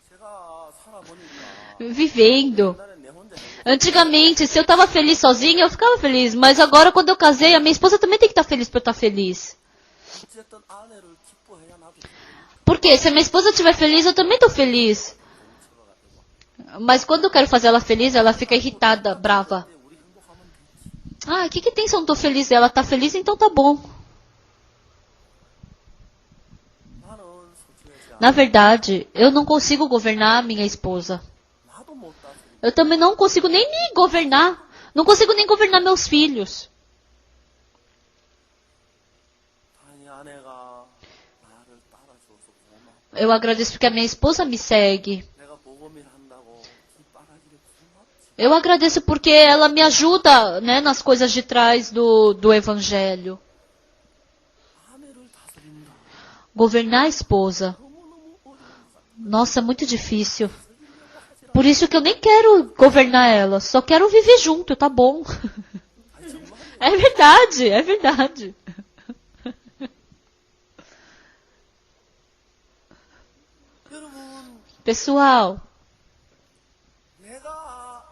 제가 살아보니까 Vivendo. 옛날에 내 혼자 Antigamente, se eu tava feliz sozinha, eu ficava feliz. Mas agora, quando eu casei, a minha esposa também tem que estar feliz pra eu estar feliz. 어쨌든 아내를 기뻐해야 나도 Porque se a minha esposa estiver feliz, eu também estou feliz. Mas quando eu quero fazer ela feliz, ela fica irritada, brava. Ah, o que tem se eu não estou feliz? Ela está feliz, então tá bom. 나는 솔직히 Na verdade, eu não consigo governar a minha esposa. 나도 못 다스려. Eu também não consigo nem me governar. Não consigo nem governar meus filhos. 아니 아내가 나를 따라줘서 고마워. Eu agradeço porque a minha esposa me segue. 내가 복음일 한다고 뒷바라지를 고맙지. Eu agradeço porque ela me ajuda, né, nas coisas de trás do evangelho. 아내를 다스린다. Governar a esposa. Nossa, muito difícil. Por isso que eu nem quero governar ela. Só quero viver junto, tá bom. É verdade, é verdade. 여러분, Pessoal, 내가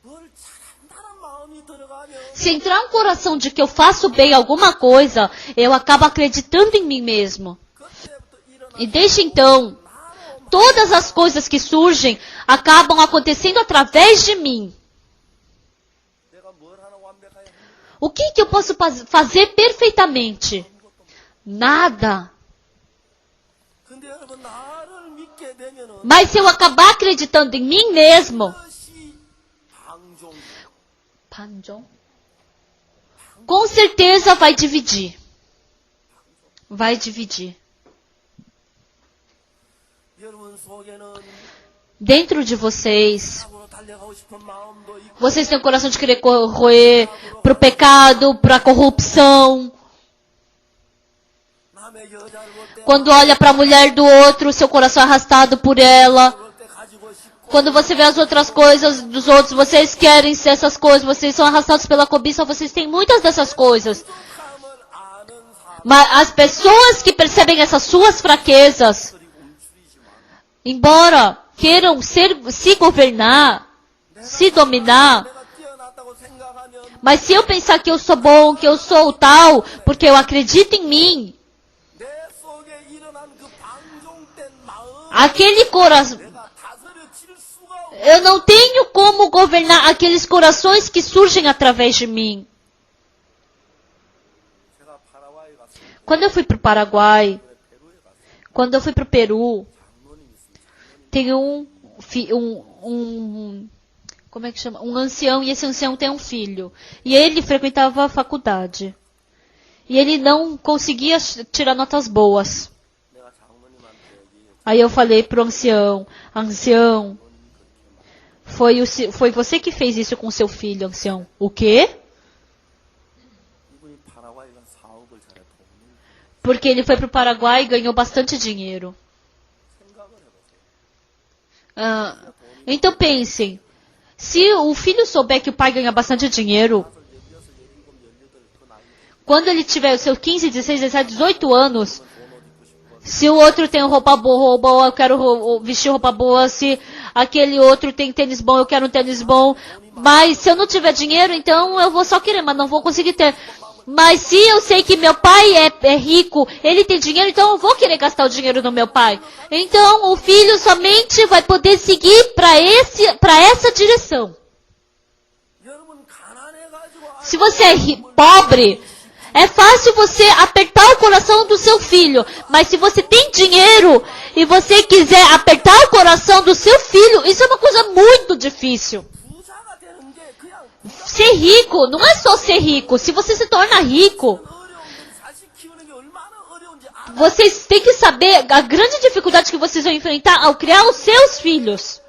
뭘 잘한다는 마음이 들어가면 se entrar um coração de que eu faço bem alguma coisa, eu acabo acreditando em mim mesmo. 그때부터 일어나 E desde então, todas as coisas que surgem acabam acontecendo através de mim. 내가 뭘 하나 완벽하게 하는 O que eu posso fazer perfeitamente? Nada. 근데 여러분 나를 믿게 되면은 Mas se eu acabar acreditando em mim mesmo, 그것이 방종 Panjong, com certeza vai dividir. Vai dividir. 여러분 속에는 Dentro de vocês, 앞으로 달려가고 싶은 마음도 있고 vocês têm o coração de querer correr pro pecado, pra corrupção. 남의 여자를 볼 때 Quando olha para a mulher do outro, seu coração é arrastado por ela. 볼 때 가지고 싶고 Quando você vê as outras coisas dos outros, vocês querem ser essas coisas, vocês são arrastados pela cobiça, vocês têm muitas dessas coisas. 부족함을 아는 사람들이 Mas as pessoas que percebem essas suas fraquezas, 움츠리지만 embora queiram se governar, se dominar, 내가 뛰어났다고 생각하면 mas se eu pensar que eu sou bom, que eu sou o tal, porque eu acredito em mim, 내 속에 일어난 그 방종된 마음 aquele coração, 내가 다스려질 수가 없어. eu não tenho como governar aqueles corações que surgem através de mim. 제가 파라과이 갔을 때 Quando eu fui para o Paraguai, 페루에 갔을 때 quando eu fui para o Peru, 장로님 있습니다. tem como é que chama? Um ancião, e esse ancião tem um filho. E ele frequentava a faculdade. E ele não conseguia tirar notas boas. 내가 장로님한테 얘기했지. Aí eu falei pro ancião, ancião, foi você que fez isso com seu filho, ancião. O quê? 이분이 파라과이 간 사업을 잘해 돈을 Porque ele foi pro Paraguai e ganhou bastante dinheiro. 생각을 해보세요. Ah, então pensem, se o filho souber que o pai ganha bastante dinheiro, 16, 17, 18, 그 나이 quando ele tiver os seus 15, 16, 17, 18 anos, se o outro tem roupa boa, eu quero vestir roupa boa, se aquele outro tem tênis bom, eu quero um tênis bom, mas se eu não tiver dinheiro, então eu vou só querer, mas não vou conseguir ter. Mas se eu sei que meu pai é rico, ele tem dinheiro, então eu vou querer gastar o dinheiro do meu pai. Então o filho somente vai poder seguir para essa direção. 여러분 가난해가지고 Se você é pobre, é fácil você apertar o coração do seu filho. Mas se você tem dinheiro e você quiser apertar o coração do seu filho, isso é uma coisa muito difícil. 부자가 되는 게 그냥 Ser rico não é só ser rico. Se você se torna rico, 어려운데 자식 키우는 게 얼마나 어려운지 알아. vocês têm que saber a grande dificuldade que vocês vão enfrentar ao criar os seus filhos.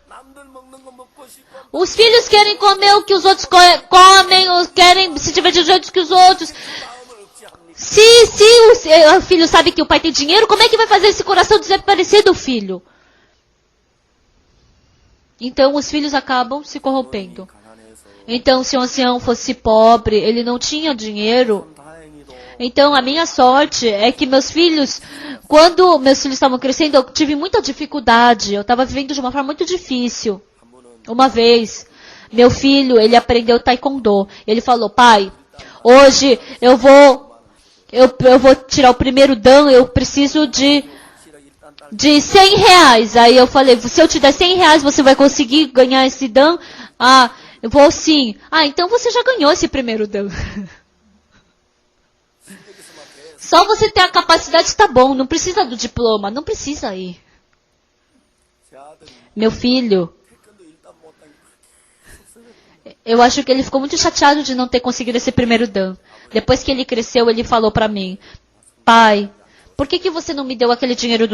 남들 먹는 거 먹고 싶고 Os filhos querem comer o que os outros comem, ou querem se divertir do jeito que os outros. 마음을 억제합니까? Se o filho sabe que o pai tem dinheiro, como é que vai fazer esse coração desaparecer do filho? Então os filhos acabam se corrompendo. 가난해서 Então se o ancião fosse pobre, ele não tinha dinheiro. 참 다행히도 Então a minha sorte é que meus filhos, quando meus filhos estavam crescendo, eu tive muita dificuldade. Eu estava vivendo de uma forma muito difícil. 한 번은 Uma vez, meu filho, ele aprendeu taekwondo. Ele falou, pai, hoje eu vou eu vou tirar o primeiro dan, eu preciso de R$100. Aí eu falei, se eu te der R$100, você vai conseguir ganhar esse dan? Ah, eu vou sim. Ah, então você já ganhou esse primeiro dan. Só você ter a capacidade tá bom, não precisa do diploma, não precisa ir. Meu filho, eu acho que ele ficou muito chateado de não ter conseguido esse primeiro dan. Depois que ele cresceu, ele falou pra mim, pai, por que você não me deu aquele dinheiro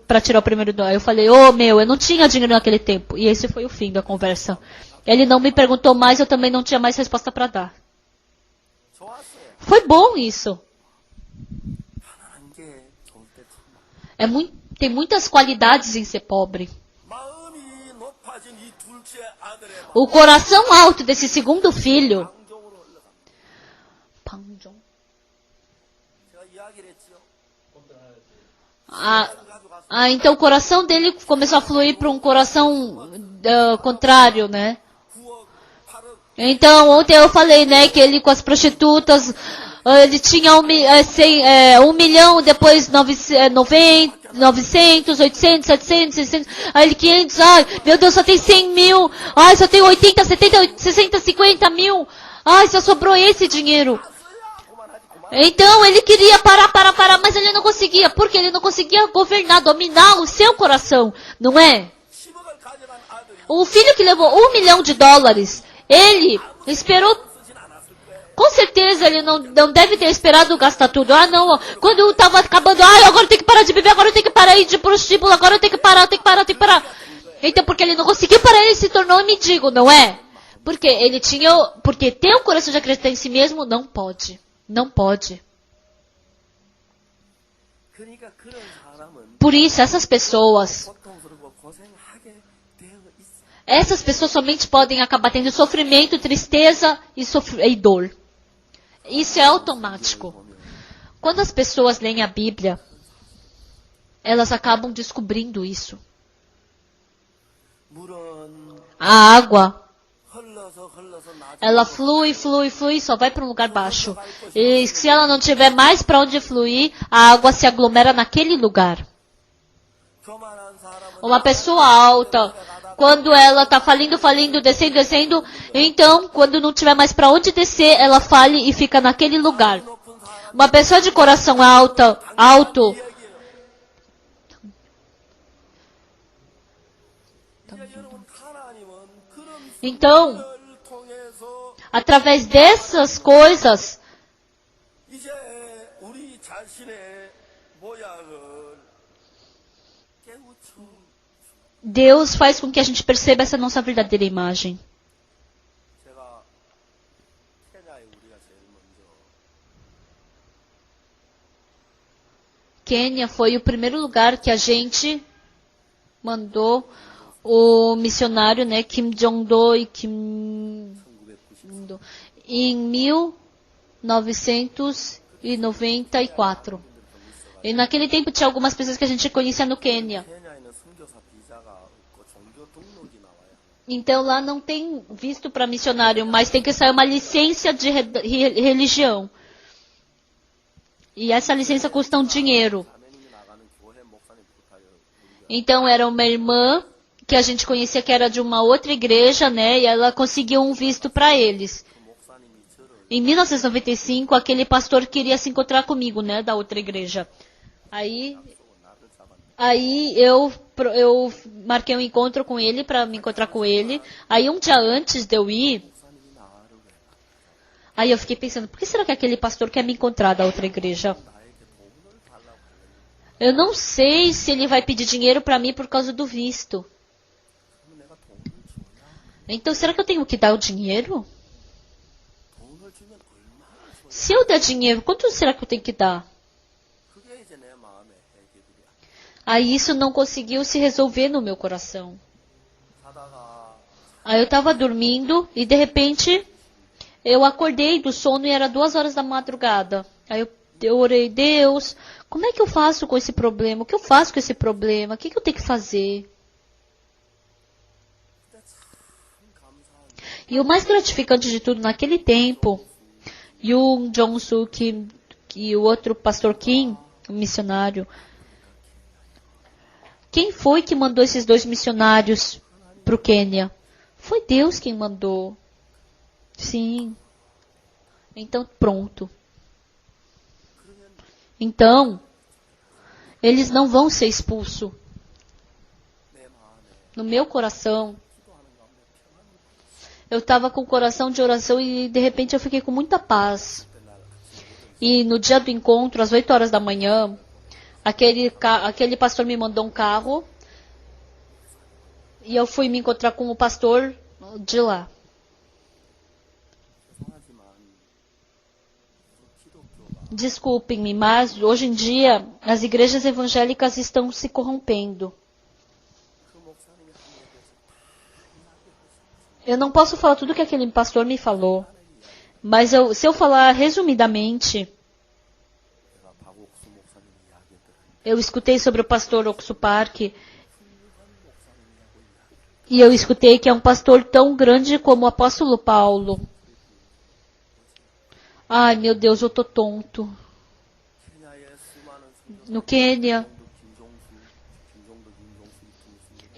pra tirar o primeiro dan? Eu falei, eu não tinha dinheiro naquele tempo. E esse foi o fim da conversa. Ele não me perguntou mais, eu também não tinha mais resposta pra dar. Foi bom isso. Tem muitas qualidades em ser pobre. O coração alto desse segundo filho. Então o coração dele começou a fluir para um coração contrário, né? Então ontem eu falei, né, que ele com as prostitutas, ele tinha 1 milhão, depois 900, 800, 700, 600, aí ele 500, ai, meu Deus, só tem 100 mil, ai, só tem 80, 70, 60, 50 mil, ai, só sobrou esse dinheiro. Então ele queria parar, mas ele não conseguia, porque ele não conseguia governar, dominar o seu coração, não é? O filho que levou $1 milhão, ele esperou. Com certeza ele não deve ter esperado gastar tudo. Ah, não, quando eu tava acabando, agora eu tenho que parar de beber, agora eu tenho que parar de ir de prostíbulo, agora eu tenho que parar. Então, porque ele não conseguiu parar, ele se tornou um mendigo, não é? Porque ter um coração de acreditar em si mesmo não pode. Não pode. Por isso, essas pessoas somente podem acabar tendo sofrimento, tristeza e dor. Isso é automático. Quando as pessoas leem a Bíblia, elas acabam descobrindo isso. A água, ela flui, só vai para um lugar baixo. E se ela não tiver mais para onde fluir, a água se aglomera naquele lugar. Uma pessoa alta, quando ela está falindo, descendo, então, quando não tiver mais para onde descer, ela fale e fica naquele lugar. Uma pessoa de coração alto, então, através dessas coisas, Deus faz com que a gente perceba essa nossa verdadeira imagem. Quênia foi o primeiro lugar que a gente mandou o missionário, né, Kim Jong-do e em 1994. E naquele tempo tinha algumas pessoas que a gente conhecia no Quênia. Então lá não tem visto para missionário, mas tem que sair uma licença de religião. E essa licença custa um dinheiro. Então era uma irmã que a gente conhecia que era de uma outra igreja, né? E ela conseguiu um visto para eles. Em 1995, aquele pastor queria se encontrar comigo, né? Da outra igreja. Aí eu marquei um encontro com ele para me encontrar com ele. Aí um dia antes de eu ir, aí eu fiquei pensando, por que será que aquele pastor quer me encontrar da outra igreja? Eu não sei se ele vai pedir dinheiro para mim por causa do visto. Então, será que eu tenho que dar o dinheiro? Se eu der dinheiro, quanto será que eu tenho que dar? Aí isso não conseguiu se resolver no meu coração. Aí eu estava dormindo e de repente eu acordei do sono e era 2 horas da madrugada. Aí eu orei, Deus, como é que eu faço com esse problema? O que eu faço com esse problema? O que eu tenho que fazer? E o mais gratificante de tudo naquele tempo, Yoon Jong-soo, e o outro pastor Kim, um missionário. Quem foi que mandou esses 2 missionários para o Quênia? Foi Deus quem mandou. Sim. Então, pronto. Então, eles não vão ser expulsos. No meu coração, eu estava com o coração de oração e de repente eu fiquei com muita paz. E no dia do encontro, às 8 horas da manhã, aquele pastor me mandou um carro e eu fui me encontrar com o pastor de lá. Desculpem-me, mas hoje em dia as igrejas evangélicas estão se corrompendo. Eu não posso falar tudo que aquele pastor me falou, mas se eu falar resumidamente, eu escutei sobre o pastor Oksu Park e eu escutei que é um pastor tão grande como o apóstolo Paulo. Ai, meu Deus, eu tô tonto. No Quênia,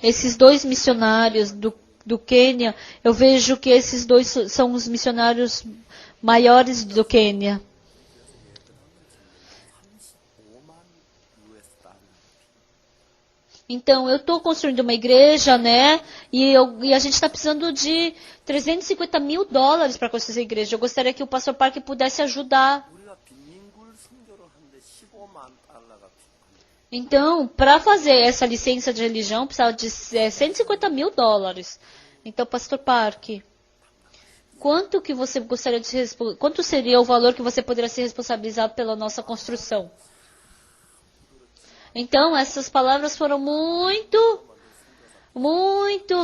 esses 2 missionários do Quênia, eu vejo que esses 2 são os missionários maiores do Quênia. Então, eu estou construindo uma igreja, né? E a gente está precisando de $350 mil para construir essa igreja. Eu gostaria que o pastor Park pudesse ajudar. Então, para fazer essa licença de religião, precisava de $150 mil. Então, pastor Park, quanto que você gostaria de quanto seria o valor que você poderia ser responsabilizado pela nossa construção? Então, essas palavras foram muito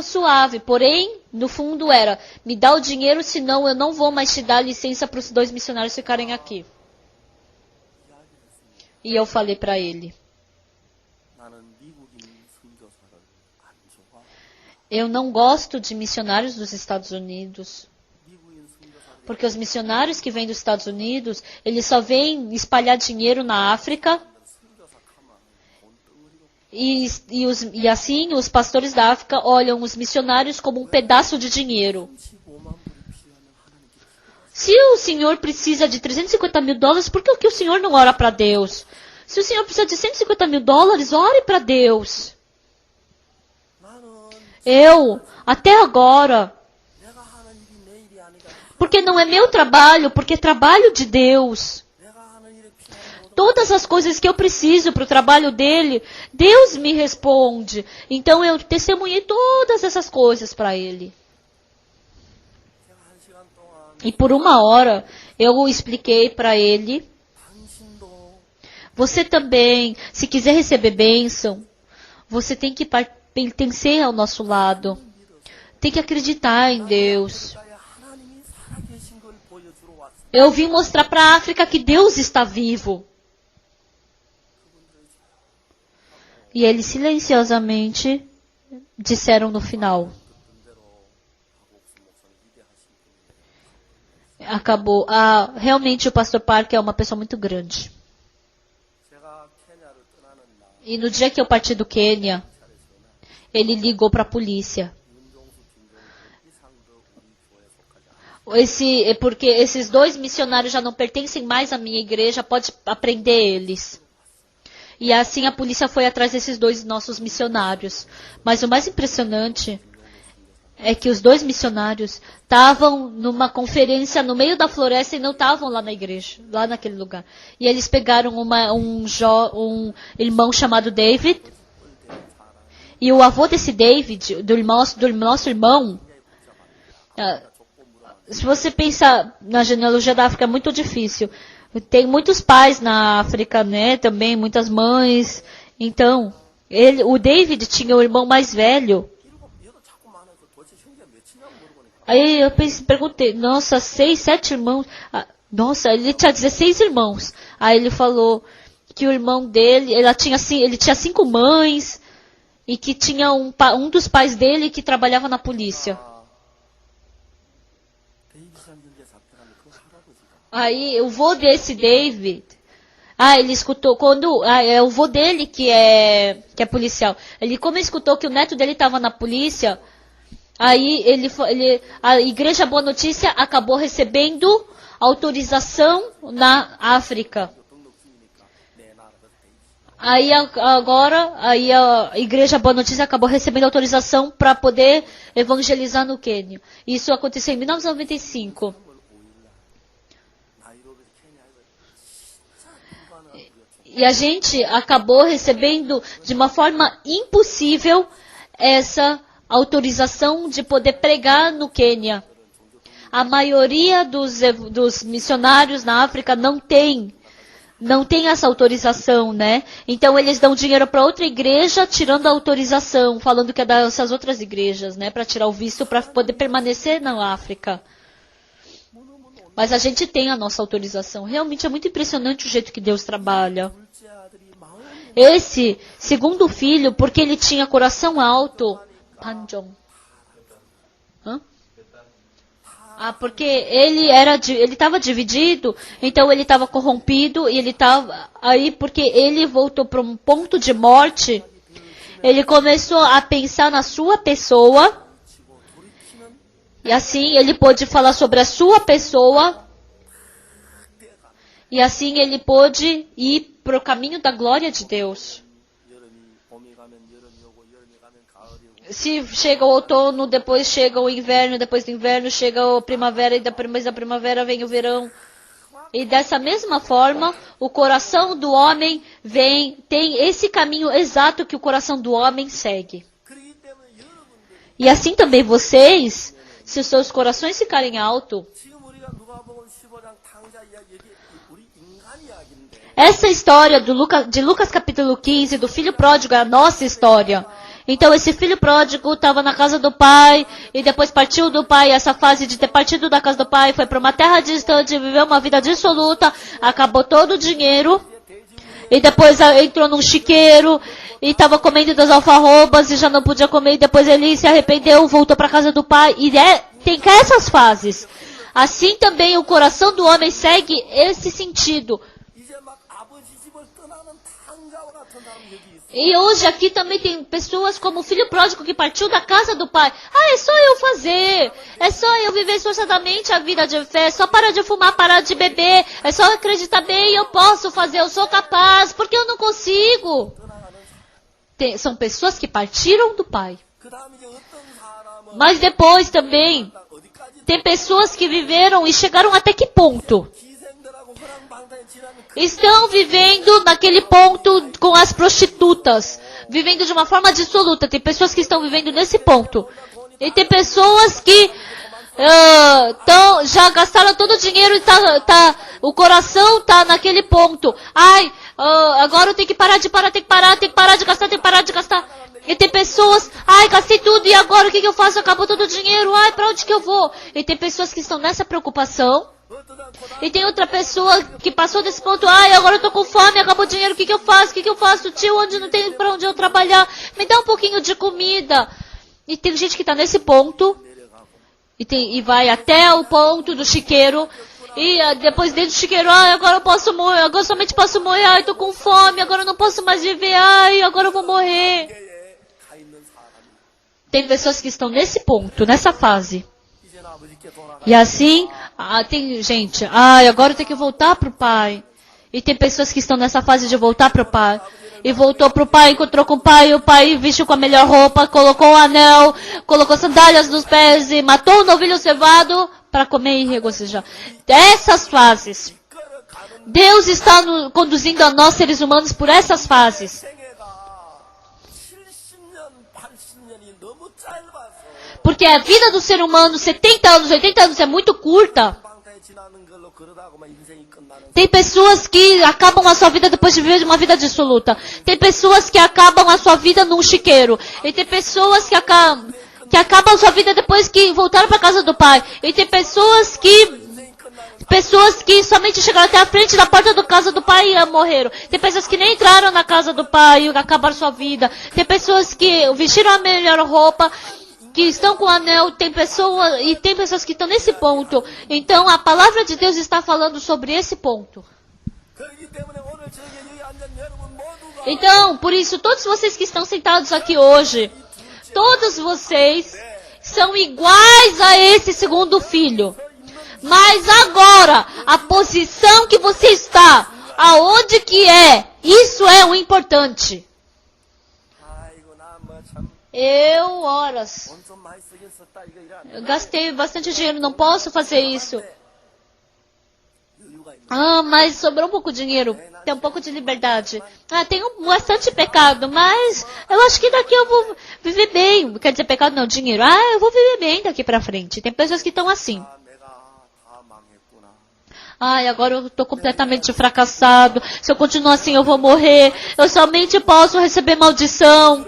suave. Porém, no fundo era, me dá o dinheiro, senão eu não vou mais te dar licença para os 2 missionários ficarem aqui. E eu falei para ele, eu não gosto de missionários dos Estados Unidos. Porque os missionários que vêm dos Estados Unidos, eles só vêm espalhar dinheiro na África. E assim, os pastores da África olham os missionários como um pedaço de dinheiro. Se o Senhor precisa de $350 mil, por que o Senhor não ora para Deus? Se o Senhor precisa de $150 mil, ore para Deus. Eu, até agora, porque não é meu trabalho, porque é trabalho de Deus. Todas as coisas que eu preciso para o trabalho dele, Deus me responde. Então eu testemunhei todas essas coisas para ele. E por 1 hora eu expliquei para ele. Você também, se quiser receber bênção, você tem que pertencer ao nosso lado. Tem que acreditar em Deus. Eu vim mostrar para a África que Deus está vivo. E eles silenciosamente disseram no final. Acabou. Realmente o pastor Park é uma pessoa muito grande. E no dia que eu parti do Quênia, ele ligou para a polícia. Porque esses 2 missionários já não pertencem mais à minha igreja, pode prender eles. E assim a polícia foi atrás desses 2 nossos missionários. Mas o mais impressionante é que os 2 missionários estavam numa conferência no meio da floresta e não estavam lá na igreja, lá naquele lugar. E eles pegaram um irmão chamado David. E o avô desse David, do nosso irmão, se você pensar na genealogia da África, é muito difícil. Tem muitos pais na África, né? Também muitas mães. Então, o David tinha o irmão mais velho. Aí eu perguntei, nossa, 6, 7 irmãos. Nossa, ele tinha 16 irmãos. Aí ele falou que o irmão dele, ele tinha 5 mães e que tinha um dos pais dele que trabalhava na polícia. Aí o vô desse David Ele escutou quando é o vô dele que é policial. Como ele escutou que o neto dele estava na polícia, aí a Igreja Boa Notícia acabou recebendo autorização na África. Aí agora a Igreja Boa Notícia acabou recebendo autorização para poder evangelizar no Quênia. Isso aconteceu em 1995. E a gente acabou recebendo de uma forma impossível essa autorização de poder pregar no Quênia. A maioria dos missionários na África não tem essa autorização, né? Então eles dão dinheiro para outra igreja, tirando a autorização, falando que é dessas outras igrejas, né? Para tirar o visto para poder permanecer na África. Mas a gente tem a nossa autorização. Realmente é muito impressionante o jeito que Deus trabalha. Esse segundo filho, porque ele tinha coração alto, Panjong. Porque ele estava dividido, então ele estava corrompido e ele estava aí porque ele voltou para um ponto de morte. Ele começou a pensar na sua pessoa e assim ele pôde falar sobre a sua pessoa e assim ele pôde ir para o caminho da glória de Deus. Se chega o outono, depois chega o inverno, depois do inverno chega a primavera e depois da primavera vem o verão. E dessa mesma forma, o coração do homem tem esse caminho exato que o coração do homem segue. E assim também vocês, se os seus corações ficarem altos, essa história de Lucas capítulo 15, do filho pródigo, é a nossa história. Então esse filho pródigo estava na casa do pai e depois partiu do pai. Essa fase de ter partido da casa do pai foi para uma terra distante, viveu uma vida dissoluta, acabou todo o dinheiro e depois entrou num chiqueiro e estava comendo das alfarrobas e já não podia comer. E depois ele se arrependeu, voltou para a casa do pai e tem essas fases. Assim também o coração do homem segue esse sentido. E hoje aqui também tem pessoas como o filho pródigo que partiu da casa do pai. É só eu fazer. É só eu viver esforçadamente a vida de fé. É só parar de fumar, parar de beber. É só acreditar bem, eu posso fazer, eu sou capaz. Porque eu não consigo. São pessoas que partiram do pai. Mas depois também tem pessoas que viveram e chegaram até que ponto? Estão vivendo naquele ponto com as prostitutas, vivendo de uma forma dissoluta. Tem pessoas que estão vivendo nesse ponto. E tem pessoas que já gastaram todo o dinheiro e o coração está naquele ponto. Agora eu tenho que parar de gastar. E tem pessoas, gastei tudo e agora o que eu faço? Acabou todo o dinheiro, para onde que eu vou? E tem pessoas que estão nessa preocupação. E tem outra pessoa que passou desse ponto, agora eu tô com fome, acabou o dinheiro, o que eu faço? Tio, onde não tem pra onde eu trabalhar, me dá um pouquinho de comida. E tem gente que tá nesse ponto, e vai até o ponto do chiqueiro, e depois dentro do chiqueiro, agora eu posso morrer, agora somente posso morrer, tô com fome, agora eu não posso mais viver, agora eu vou morrer. Tem pessoas que estão nesse ponto, nessa fase. E assim, tem gente, agora eu tenho que voltar pro pai. E tem pessoas que estão nessa fase de voltar pro pai. E voltou pro pai, encontrou com o pai vestiu com a melhor roupa, colocou o anel, colocou sandálias nos pés e matou o novilho cevado para comer e regozijar. Essas fases. Deus está conduzindo a nós, seres humanos, por essas fases. Porque a vida do ser humano, 70 anos, 80 anos, é muito curta. Tem pessoas que acabam a sua vida depois de viver uma vida dissoluta. Tem pessoas que acabam a sua vida num chiqueiro. E tem pessoas que acabam a sua vida depois que voltaram para a casa do pai. E tem pessoas que somente chegaram até a frente da porta da casa do pai e morreram. Tem pessoas que nem entraram na casa do pai e acabaram sua vida. Tem pessoas que vestiram a melhor roupa, que estão com anel, tem pessoas que estão nesse ponto. Então a palavra de Deus está falando sobre esse ponto. 그렇기 때문에 오늘 저에게 여기 앉은 여러분 모두가 Então, por isso, todos vocês que estão sentados aqui hoje, todos vocês são iguais a esse segundo filho. Mas agora, a posição que você está, aonde que é, isso é o importante. 아이고 나뭐참 Eu, horas, 돈 좀 많이 쓰긴 썼다 이거 eu 이런 gastei bastante dinheiro, não posso fazer isso. 여유가 있는 Ah, mas sobrou um pouco de dinheiro, tem um pouco de liberdade. Ah, tenho bastante pecado, mas eu acho que daqui eu vou viver bem. Quer dizer, pecado não, dinheiro. Ah, eu vou viver bem daqui pra frente. Tem pessoas que estão assim. 아, 내가 다 망했구나. Ai, agora eu tô completamente fracassado. Se eu continuar assim, eu vou morrer. Eu somente posso receber maldição.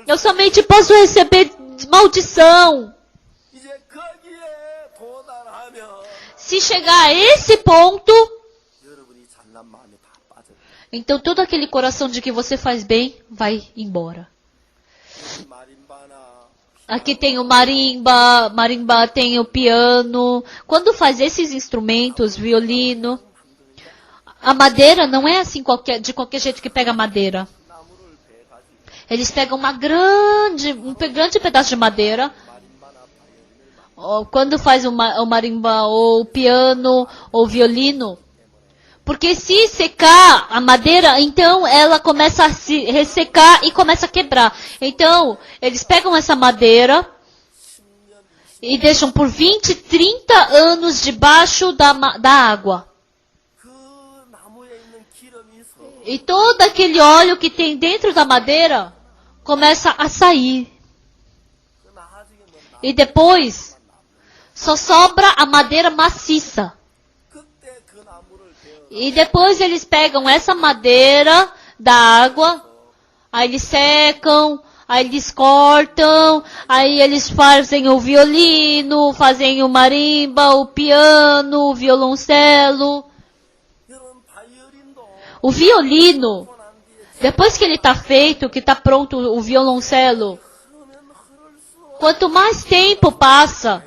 Eu somente posso receber maldição. 이제 거기에 도달하면 Se chegar a esse ponto, 여러분이 잘난 마음이 다 빠져. então todo aquele coração de que você faz bem vai embora. 마림바나 Aqui tem o marimba tem o piano. Quando faz esses instrumentos, violino, a madeira não é assim de qualquer jeito que pega madeira. 나무를 베가지고 Eles pegam um grande pedaço de madeira. Quando faz o marimba, ou o piano, ou o violino. Porque se secar a madeira, então ela começa a se ressecar e começa a quebrar. Então, eles pegam essa madeira e deixam por 20, 30 anos debaixo da água. 그 나무에 있는 기름이 서 E todo aquele óleo que tem dentro da madeira começa a sair. 그 나중에 뭐 E depois só sobra a madeira maciça. 그때 그 나무를 베어 E depois eles pegam essa madeira da água, aí eles secam, aí eles cortam, aí eles fazem o violino, fazem o marimba, o piano, o violoncelo. 여러분 바이올린도 O violino, 난 뒤에 depois que ele está feito, que está pronto o violoncelo, 흐르면 흐를수록 quanto mais tempo passa,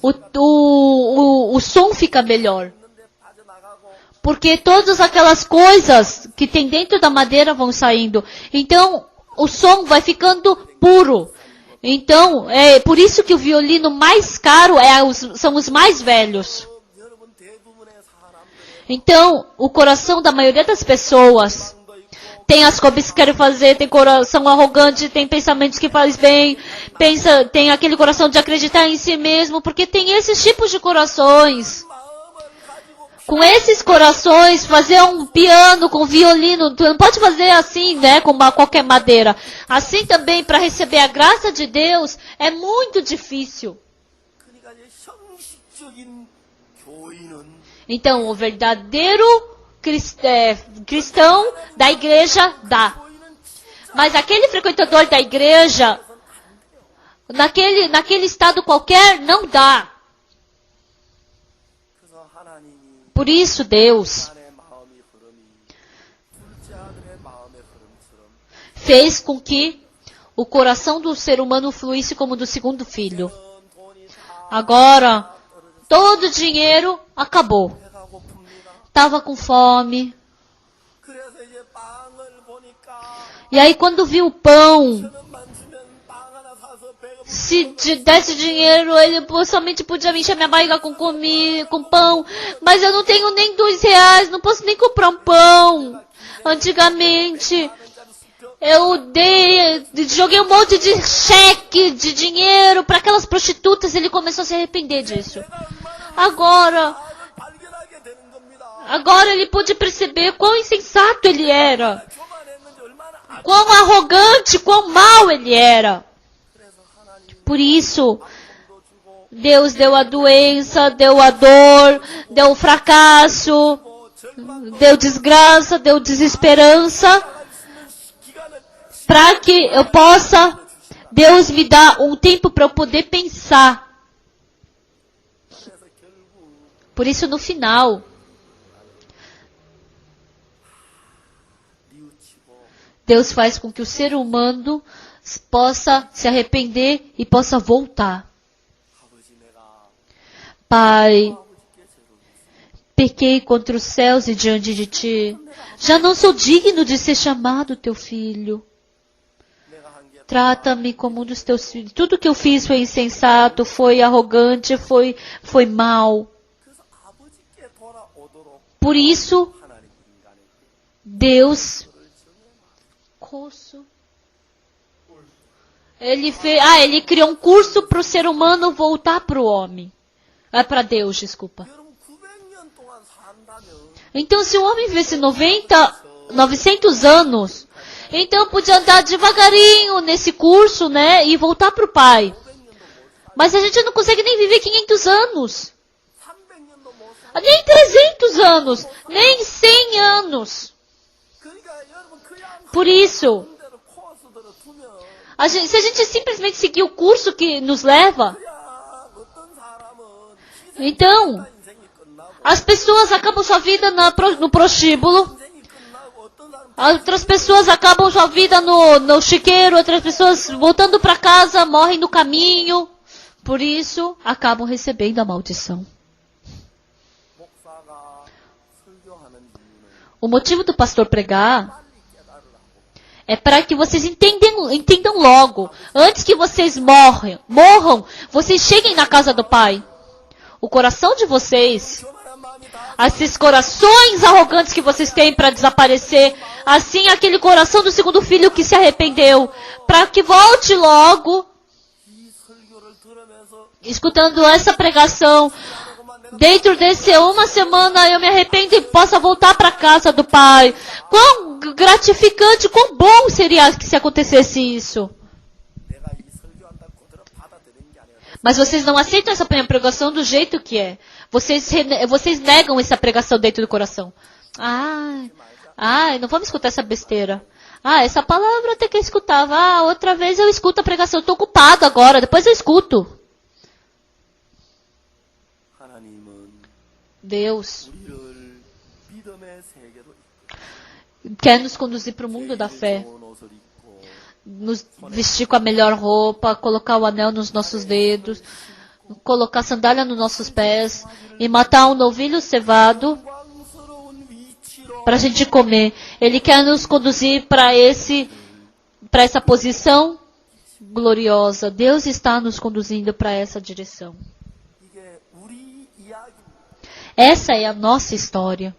o som fica melhor. 있는데 빠져나가고 Porque todas aquelas coisas que tem dentro da madeira vão saindo. Então, o som vai ficando puro. Então, é por isso que o violino mais caro são os mais velhos. 여러분 대부분의 사람들의 Então, o coração da maioria das pessoas 도 있고 tem as coisas que querem fazer, tem coração arrogante, tem pensamentos que faz bem, tem aquele coração de acreditar em si mesmo, porque tem esses tipos de corações. 마음을 가지고 Com esses corações, fazer um piano com violino, tu não pode fazer assim, né, com qualquer madeira. Assim também, para receber a graça de Deus, é muito difícil. 그러니까 이제 형식적인 교인은 Então, o verdadeiro cristão da igreja dá. Mas aquele frequentador da igreja, naquele estado qualquer, não dá. 그래서 하나님이 Por isso, Deus 안의 마음이 흐름이 둘째 아들의 마음의 흐름처럼 fez com que o coração do ser humano fluísse como do segundo filho. 전 돈이 다 Agora, todo o dinheiro acabou. 배가 고픕니다. Tava com fome. 그래서 이제 빵을 보니까 E aí, quando viu o pão, 1,000원만 주면 빵 하나 사서 배가 se desse dinheiro, ele somente podia me encher minha barriga com pão. Mas eu não tenho nem R$2, não posso nem comprar um pão. Antigamente, eu joguei um monte de cheque de dinheiro para aquelas prostitutas. Ele começou a se arrepender disso. Agora 발견하게 되는 겁니다. Agora ele pôde perceber quão insensato ele era. 교만했는지 얼마나 Quão arrogante, quão mau ele era. 그래서 하나님 Por isso, 도 주고 Deus deu a doença, deu a dor, deu o fracasso, 절망도 deu desgraça, deu desesperança, 할수 있는 기간을 para que eu possa, Deus me dá um tempo para eu poder pensar. 그래서 결국 Por isso, no final, 뉘우치고 Deus faz com que o ser humano possa se arrepender e possa voltar. 아버지 내가 Pai, 아버지께 죄를 pequei contra os céus e diante de ti. Já não sou digno de ser chamado teu filho. 내가 한 게 Trata-me como um dos teus filhos. Tudo que eu fiz foi insensato, foi arrogante, foi mal. 그래서 아버지께 돌아오도록 Por isso, 하나님 인간에게 Deus, ele criou um curso para o ser humano voltar para o homem. Para Deus, desculpa. 여러분 900년 동안 산다면 Então, se o homem vivesse 900 anos, então podia andar devagarinho nesse curso, né? E voltar para o Pai. 500년도 못 Mas a gente não consegue nem viver 500 anos. 300년도 못 살. Nem 300 anos. Nem 100 anos. 그러니까 여러분 그냥 Por isso, 대로 코스대로 두면 se a gente simplesmente seguir o curso que nos leva, 그냥 어떤 사람은 então, 인생이 끝나고 as pessoas acabam sua vida no prostíbulo. 인생이 끝나고 어떤 사람 Outras pessoas acabam sua vida no chiqueiro. Outras pessoas voltando para casa morrem no caminho. Por isso, acabam recebendo a maldição. 목사가 설교하는 이유는 O motivo do pastor pregar 빨리 깨달으라고. é para que vocês entendam logo. Antes que vocês morram, vocês cheguem na casa do Pai. O coração de vocês, 교만한 마음이 다 esses corações arrogantes que vocês têm para desaparecer, assim aquele coração do segundo filho que se arrependeu, para que volte logo, 이 설교를 들으면서 escutando essa pregação. 조금만 내가 Dentro desse uma semana eu me arrependo e possa voltar para a casa do Pai. Quão gratificante, quão bom seria que se acontecesse isso. 내가 이 설교한다고 그대로 받아들이는 게 아니라 Mas vocês não aceitam essa pregação do jeito que é. Vocês negam essa pregação dentro do coração. Não vamos escutar essa besteira. Essa palavra até que eu escutava. Outra vez eu escuto a pregação. Estou ocupado agora, depois eu escuto. 하나님은 Deus 우리를 믿음의 세계로 quer nos conduzir para o mundo da fé. 좋은 옷을 입고 Nos vestir com a melhor roupa, colocar o anel nos nossos dedos, colocar sandália nos nossos pés e matar um novilho cevado 영광스러운 위치로 para a gente comer. Ele quer nos conduzir para essa posição gloriosa. Deus está nos conduzindo para essa direção. 이게 우리 이야기입니다. Essa é a nossa história.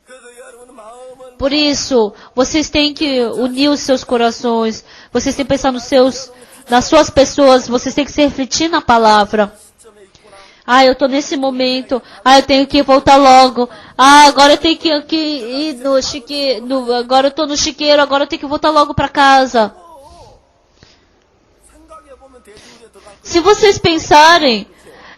그래서 여러분 마음은 Por isso, vocês têm que unir os seus corações. Vocês têm que pensar nas suas pessoas. Vocês têm que se refletir na palavra. 시점에 있구나. Eu tô nesse momento. Eu tenho que voltar logo. Agora eu tenho que ir no chiqueiro. Agora eu tô no chiqueiro. Agora eu tenho que voltar logo para casa. 생각해보면 대중에 들어갈 Se vocês pensarem,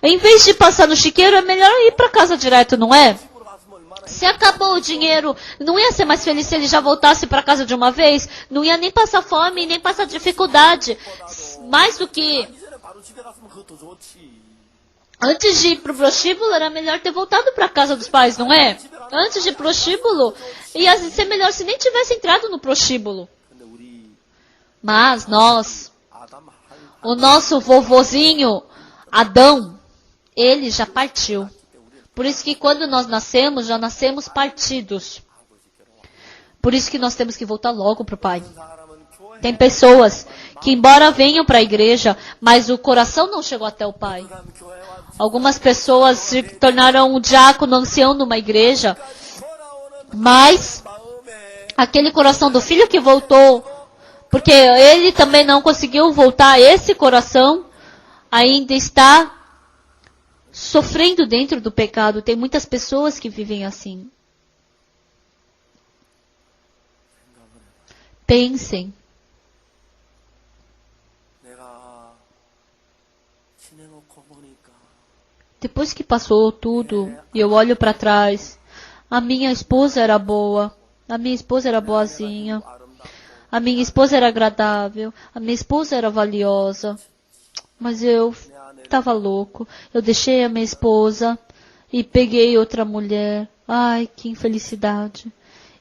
em vez de passar no chiqueiro, é melhor ir para casa direto, não é? 집으로 갔으면 얼마나 Se acabou o dinheiro, não ia ser mais feliz se ele já voltasse para casa de uma vez? Não ia nem passar fome, nem passar dificuldade. Mais do que 이전에 바로 집에 갔으면 그것도 좋지. antes de ir pro prostíbulo, era melhor ter voltado para casa dos pais, não é? Antes de ir pro prostíbulo, ia ser melhor se nem tivesse entrado no prostíbulo. 근데 우리 Mas nós, 아담 o nosso vovozinho, Adão, ele já partiu. Por isso que quando nós nascemos, já nascemos partidos. Por isso que nós temos que voltar logo pro Pai. 사람은 교회 Tem pessoas que, embora venham para a igreja, mas o coração não chegou até o Pai. 사람 교회 와 Algumas pessoas se tornaram um diácono ancião numa igreja, 돌아오는 mas 마음에 aquele coração do filho que voltou, porque ele também não conseguiu voltar, esse coração ainda está sofrendo dentro do pecado. Tem muitas pessoas que vivem assim. Pensem. 내가 지내놓고 보니까 Depois que passou tudo, e eu olho para trás, a minha esposa era boa, a minha esposa era boazinha, 아름답고 a minha esposa era agradável, a minha esposa era valiosa, mas eu estava louco. Eu deixei a minha esposa e peguei outra mulher. Ai, que infelicidade.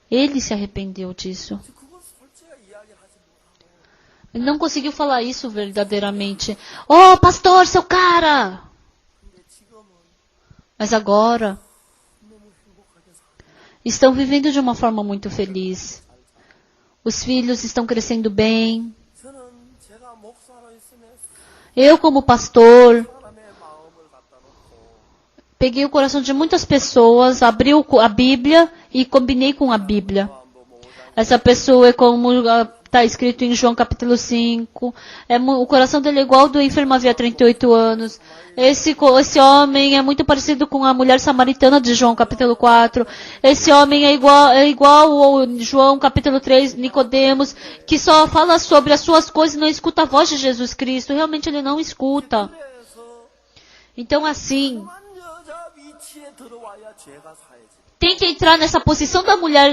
Ele se arrependeu disso. 그걸 솔직하게 이야기를 하지 못하고 Ele não conseguiu falar isso verdadeiramente. Oh, pastor, seu cara! 근데 지금은 Mas agora, estão vivendo de uma forma muito feliz. Os filhos estão crescendo bem. 저는 제가 목사로 있으면서 Eu, como pastor, 사람의 마음을 갖다 놓고 peguei o coração de muitas pessoas, abri a Bíblia e combinei com a Bíblia. Essa pessoa é como está escrito em João capítulo 5. O coração dele é igual ao do enfermo havia 38 anos. Esse homem é muito parecido com a mulher samaritana de João capítulo 4. Esse homem é igual ao João capítulo 3, Nicodemos, que só fala sobre as suas coisas e não escuta a voz de Jesus Cristo. Realmente ele não escuta. 그래서 Então assim, 한 여자 위치에 들어와야 죄가 사해지. tem que entrar nessa posição da mulher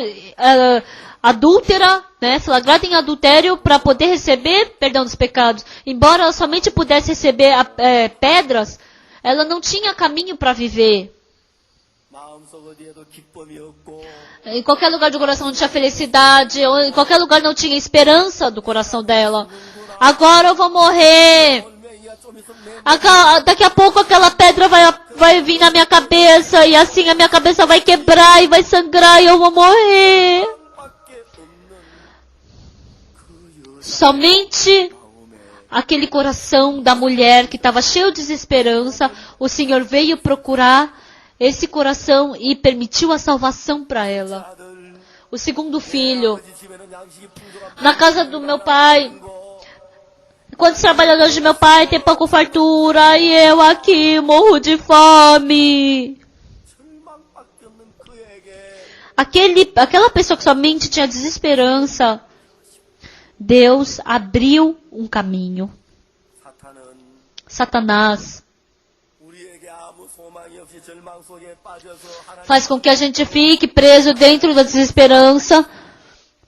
adúltera, né, flagrada em adultério, para poder receber perdão dos pecados. Embora ela somente pudesse receber pedras, ela não tinha caminho para viver. 마음속 어디에도 기쁨이 없고 Em qualquer lugar do coração não tinha felicidade, ou em qualquer lugar não tinha esperança do coração dela. Agora eu vou morrer. 돌멩이가 좀 있으면 내 Daqui a pouco aquela pedra vai vir na minha cabeça, e assim a minha cabeça vai quebrar e vai sangrar e eu vou morrer. 밖에 없는 그 여자 Somente 마음에 aquele coração da mulher que estava cheio de desesperança, o Senhor veio procurar esse coração e permitiu a salvação para ela. 아들 O segundo filho, 아버지 집에는 양식이 풍족한 na casa do meu pai, 거 quantos trabalhadores de meu pai têm pão com fartura e eu aqui morro de fome. 절망밖에 없는 그에게 Aquela pessoa que somente tinha desesperança, Deus abriu um caminho. 사탄은 Satanás 우리에게 아무 소망이 없이 절망 속에 빠져서 하나님 faz com que a gente fique preso dentro da desesperança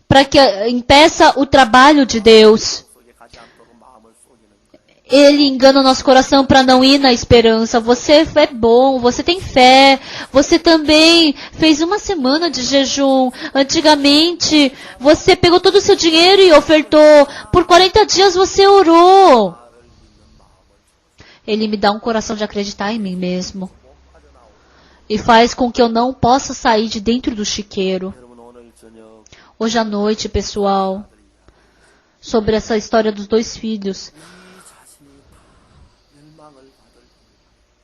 para que impeça o trabalho de Deus. 속에 가지 않도록 마음을 속이는 거예요. Ele engana o nosso coração para não ir na esperança. Você é bom, você tem fé. Você também fez uma semana de jejum. Antigamente, você pegou todo o seu dinheiro e ofertou. Por 40 dias você orou. Ele me dá um coração de acreditar em mim mesmo. E faz com que eu não possa sair de dentro do chiqueiro. 여러분 오늘 저녁 Hoje à noite, pessoal, sobre essa história dos dois filhos. 이 자신이 다 멸망을 받을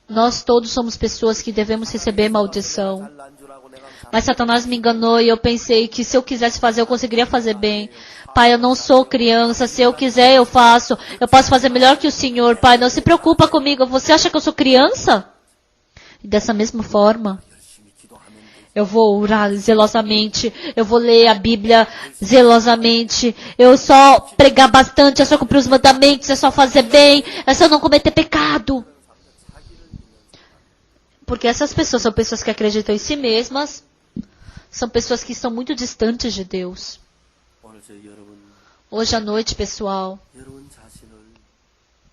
Nós todos somos pessoas que devemos receber maldição. 잘난 줄 알고 내가 Mas Satanás me enganou e eu pensei que se eu quisesse fazer, eu conseguiria fazer bem. Pai, eu não sou criança. Se eu quiser, eu faço. Eu posso fazer melhor que o Senhor. Pai, não se preocupa comigo. Você acha que eu sou criança? E dessa mesma forma, 열심히 기도하면 돼. eu vou orar zelosamente. Eu vou ler a Bíblia zelosamente. Eu só pregar bastante. É só cumprir os mandamentos. É só fazer bem. É só não cometer pecado. Porque essas pessoas são pessoas que acreditam em si mesmas. São pessoas que estão muito distantes de Deus. 오늘 저 여러분 Hoje à noite, pessoal, 여러분 자신을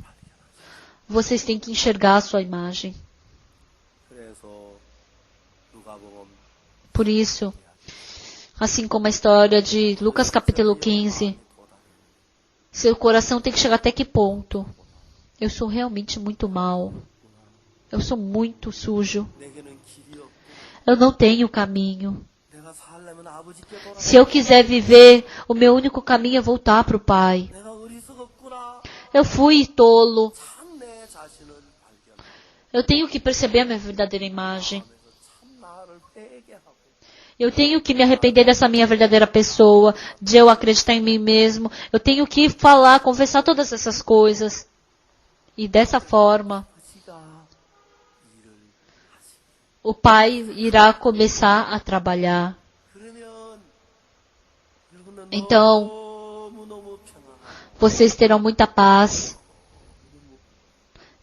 발견하세요. vocês têm que enxergar a sua imagem. 그래서 누가복음 Por isso, assim como a história de Lucas capítulo 15, seu coração tem que chegar até que ponto? Eu sou realmente muito mal. Eu sou muito sujo. 내게는 길이 없고 Eu não tenho caminho. 내가 살려면 아버지께 돌아. Se eu quiser viver, o meu único caminho é voltar para o Pai. 내가 어리석었구나. Eu fui tolo. 참 내 자신을 발견. Eu tenho que perceber a minha verdadeira imagem. 참 나를 회개하고 Eu tenho que me arrepender dessa minha verdadeira pessoa, de eu acreditar em mim mesmo. Eu tenho que falar, confessar todas essas coisas. E dessa forma, 아버지가 일을 o Pai irá começar a trabalhar. 그러면 여러분은 Então, 너무너무 평안하고 vocês terão muita paz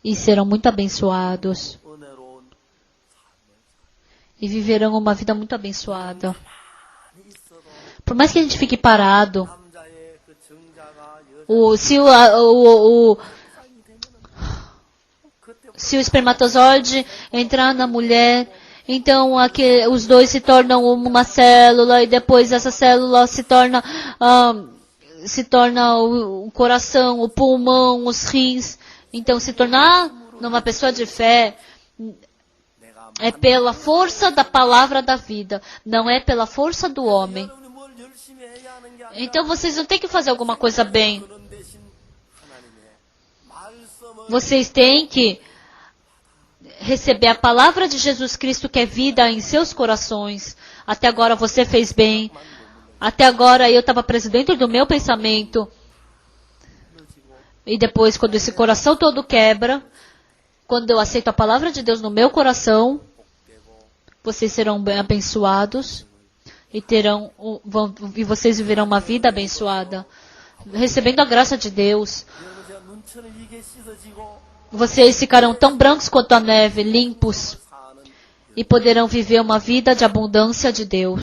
e serão muito abençoados. 은혜로운 E viverão uma vida muito abençoada. 삶이 있어도 Por mais que a gente fique parado, 남자의 그 정자가 se o espermatozoide entrar na mulher, então os dois se tornam uma célula e depois essa célula se torna o coração, o pulmão, os rins. Então se tornar numa pessoa de fé, 내가 É pela força da palavra da vida, não é pela força do homem. 여러분이 뭘 열심히 해야 하는 게 아니라 Então vocês não têm que fazer alguma coisa bem. 그런 대신 하나님의 말씀을 Vocês têm que receber a palavra de Jesus Cristo, que é vida, em seus corações. Até agora você fez bem. Até agora eu estava preso dentro do meu pensamento. E depois, quando esse coração todo quebra, quando eu aceito a palavra de Deus no meu coração, vocês serão bem abençoados e vocês viverão uma vida abençoada, recebendo a graça de Deus. 여러분 제가 눈처럼 이게 씻어지고 Vocês ficarão tão brancos quanto a neve, limpos, 사는 e poderão viver uma vida de abundância de Deus.